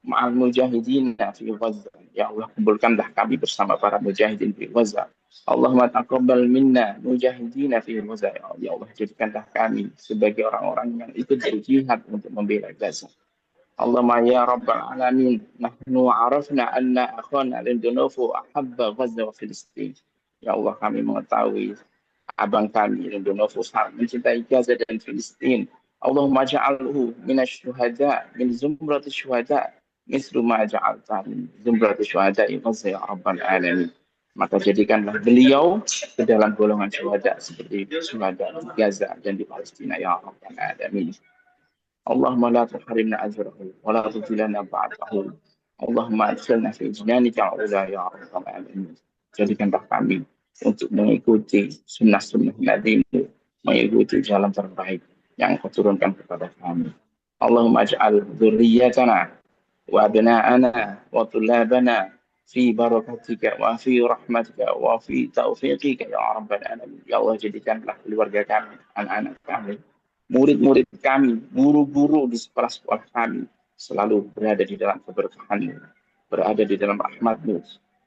ma'al mujahidin fi Gaza. Ya Allah, kuburkanlah kami bersama para mujahidin di Gaza. Allahumma taqabbal minna mujahidin fi Gaza. Ya Allah, jadikanlah kami sebagai orang-orang yang ikut berjihad untuk membela Gaza. Allahumma ya Rabbal Alamin, nahnu arafna anna akhana Lindonovo ahabba Gaza wa Filistin. Ya Allah, kami mengetahui abang kami Lindonovo sangat mencintai Gaza dan Filistin. Allahumma ja'alhu minasy syuhada min zumratis syuhada mislu ma ja'alta min zumratis syuhada Gaza ya Rabbal Alamin. Maka jadikanlah beliau ke dalam golongan syuhada seperti syuhada di Gaza dan di Palestina ya Rabbal Alamin. Allahumma la tuhrimna ajrahu wa la tudilana ba'dahu. Allahumma adkhilna fi jinanika ula ya Rabbal Alamin. Jadikanlah kami untuk mengikuti sunnah-sunnah Nabi-Mu, mengikuti jalan terbaik yang Kau turunkan kepada kami. Allahumma aj'al dzurriyyatana wa abna'ana wa tullabana fi barakatika wa fi rahmatika wa fi taufiqika ya Rabbal Alamin. Ya Allah, jadikanlah keluarga kami, anak-anak kami, murid-murid kami, guru-guru di sekolah-sekolah kami selalu berada di dalam keberkahan-Mu, berada di dalam rahmat-Mu,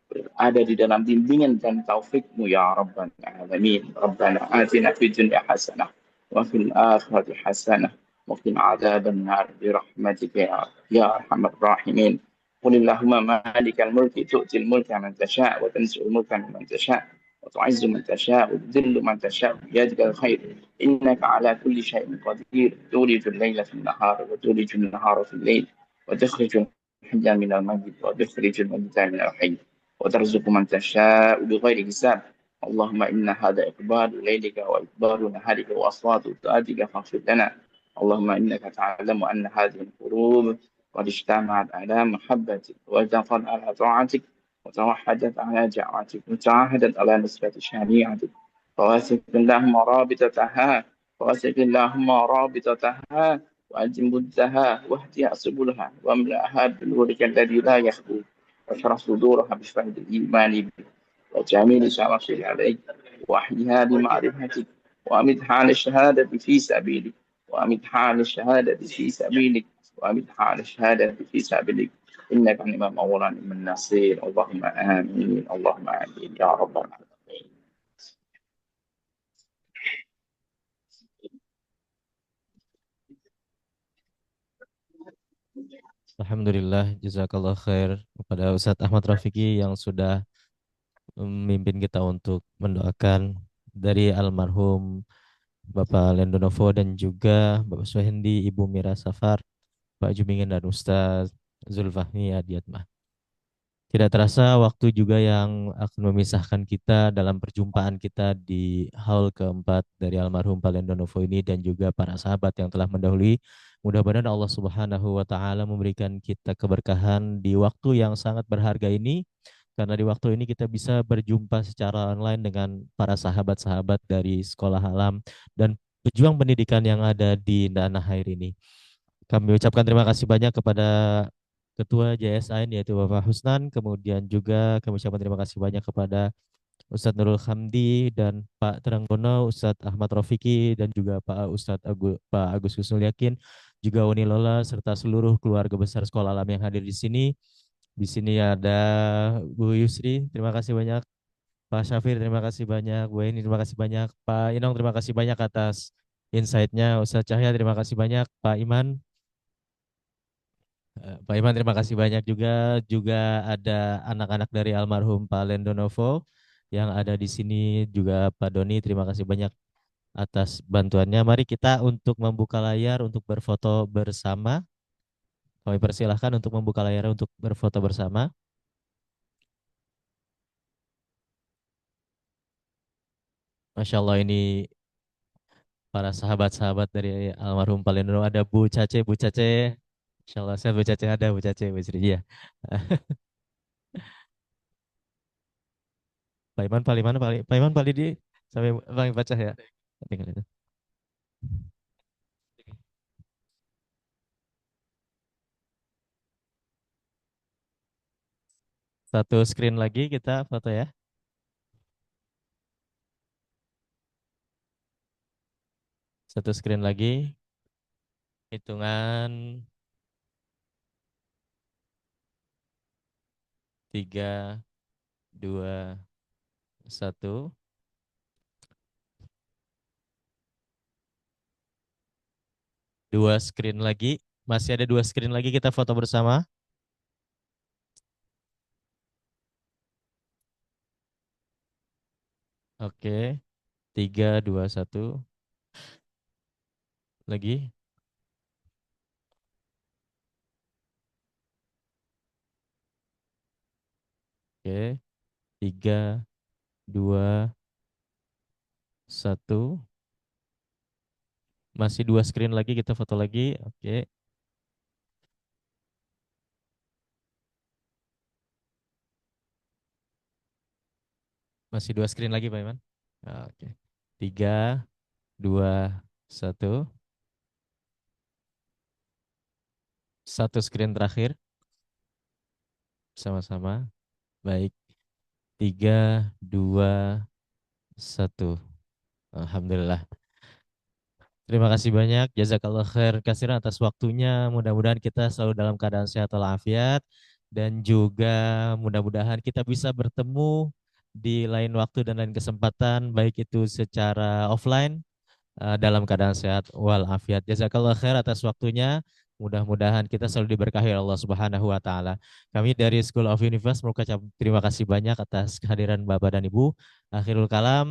berada di dalam bimbingan dan taufik-Mu ya Rabbal Alamin. Rabbana atina fid dunya hasanah wa fil akhirati hasanah wa qina adzabannar bi rahmatika ya arhamar rahimin. Qul Allahumma malikal mulki tu'til mulka man tasha' wa tanzi'ul mulka mimman tasha' وتعز من تشاء وتذل من تشاء بيدك الخير إنك على كل شيء قدير تولج الليل في النهار وتولج النهار في الليل وتخرج الحي من الميت وتخرج الميت من الحي وترزق من تشاء بغير حساب. اللهم إن هذا إقبال ليلك وإقبال نهارك وأصوات طاعتك فاغفر لنا. اللهم إنك تعلم أن هذه القلوب قد اجتمعت على محبتك واتفقت على طاعتك وتوحدت على دعوتك وتعاهدت على نصرة شريعتك فواسق اللهم رابطتها وأدم مدها واهدها سبلها واملأها بنورك الذي لا يخبو واشرح صدورها بفهد الإيمان بك وجميل شرفك عليك وأحيها بمعرفتك وأمدها على الشهادة في سبيلك إنك نعم مولى نعم النصير. اللهم آمين اللهم آمين يا رب العالمين. Alhamdulillah, jazakallah khair kepada Ustadz Ahmad Rafiqi yang sudah memimpin kita untuk mendoakan dari almarhum Bapak Lendonovo dan juga Bapak Suhendi, Ibu Mira Safar, Pak Jumingen dan Ustadz Zulfahmi Adiatmah. Tidak terasa waktu juga yang akan memisahkan kita dalam perjumpaan kita di haul keempat dari almarhum Pak Lendonovo ini dan juga para sahabat yang telah mendahului. Mudah-mudahan Allah Subhanahu wa taala memberikan kita keberkahan di waktu yang sangat berharga ini, karena di waktu ini kita bisa berjumpa secara online dengan para sahabat-sahabat dari sekolah alam dan pejuang pendidikan yang ada di tanah air ini. Kami ucapkan terima kasih banyak kepada Ketua JSN yaitu Bapak Husnan. Kemudian juga kami ucapkan terima kasih banyak kepada Ustadz Nurul Hamdi dan Pak Teranggono, Ustadz Ahmad Rofiki, dan juga Pak Agus Husnul Yakin, juga Uni Lola, serta seluruh keluarga besar Sekolah Alam yang hadir di sini. Di sini ada Bu Yusri, terima kasih banyak. Pak Syafir, terima kasih banyak. Bu Eni, terima kasih banyak. Pak Inong, terima kasih banyak atas insight-nya. Ustadz Cahya, terima kasih banyak. Pak Iman, Pak Iman, terima kasih banyak juga. Juga ada anak-anak dari almarhum Pak Lendonovo yang ada di sini, juga Pak Doni, terima kasih banyak atas bantuannya. Mari kita untuk membuka layar untuk berfoto bersama. Kami persilahkan untuk membuka layar untuk berfoto bersama. Masya Allah, ini para sahabat-sahabat dari almarhum Pak Lendonovo. Ada Bu Cace, Bu Cace. Masya Allah, saya Bu Cace ada, Bu Cace, Bu Sri. Iya. Pak Iman, Pak Lidi, sampai Bang baca ya. Tinggal itu. Satu screen lagi kita foto ya. Satu screen lagi. Hitungan 3, 2, 1. Dua screen lagi. Masih ada 2 screen lagi, kita foto bersama. Oke. 3, 2, 1. Lagi. Oke. 3, 2, 1. Masih 2 screen lagi, kita foto lagi. Oke. Masih 2 screen lagi, Pak Iman. Oke. 3, 2, 1. Satu screen terakhir. Sama-sama. Baik. 3, 2, 1. Alhamdulillah. Terima kasih banyak. Jazakallah khair kasiran atas waktunya. Mudah-mudahan kita selalu dalam keadaan sehat walafiat. Dan juga mudah-mudahan kita bisa bertemu di lain waktu dan lain kesempatan. Baik itu secara offline dalam keadaan sehat walafiat. Jazakallah khair atas waktunya. Mudah-mudahan kita selalu diberkahi oleh Allah Subhanahu wa taala. Kami dari School of Universe mengucapkan terima kasih banyak atas kehadiran Bapak dan Ibu. Akhirul kalam.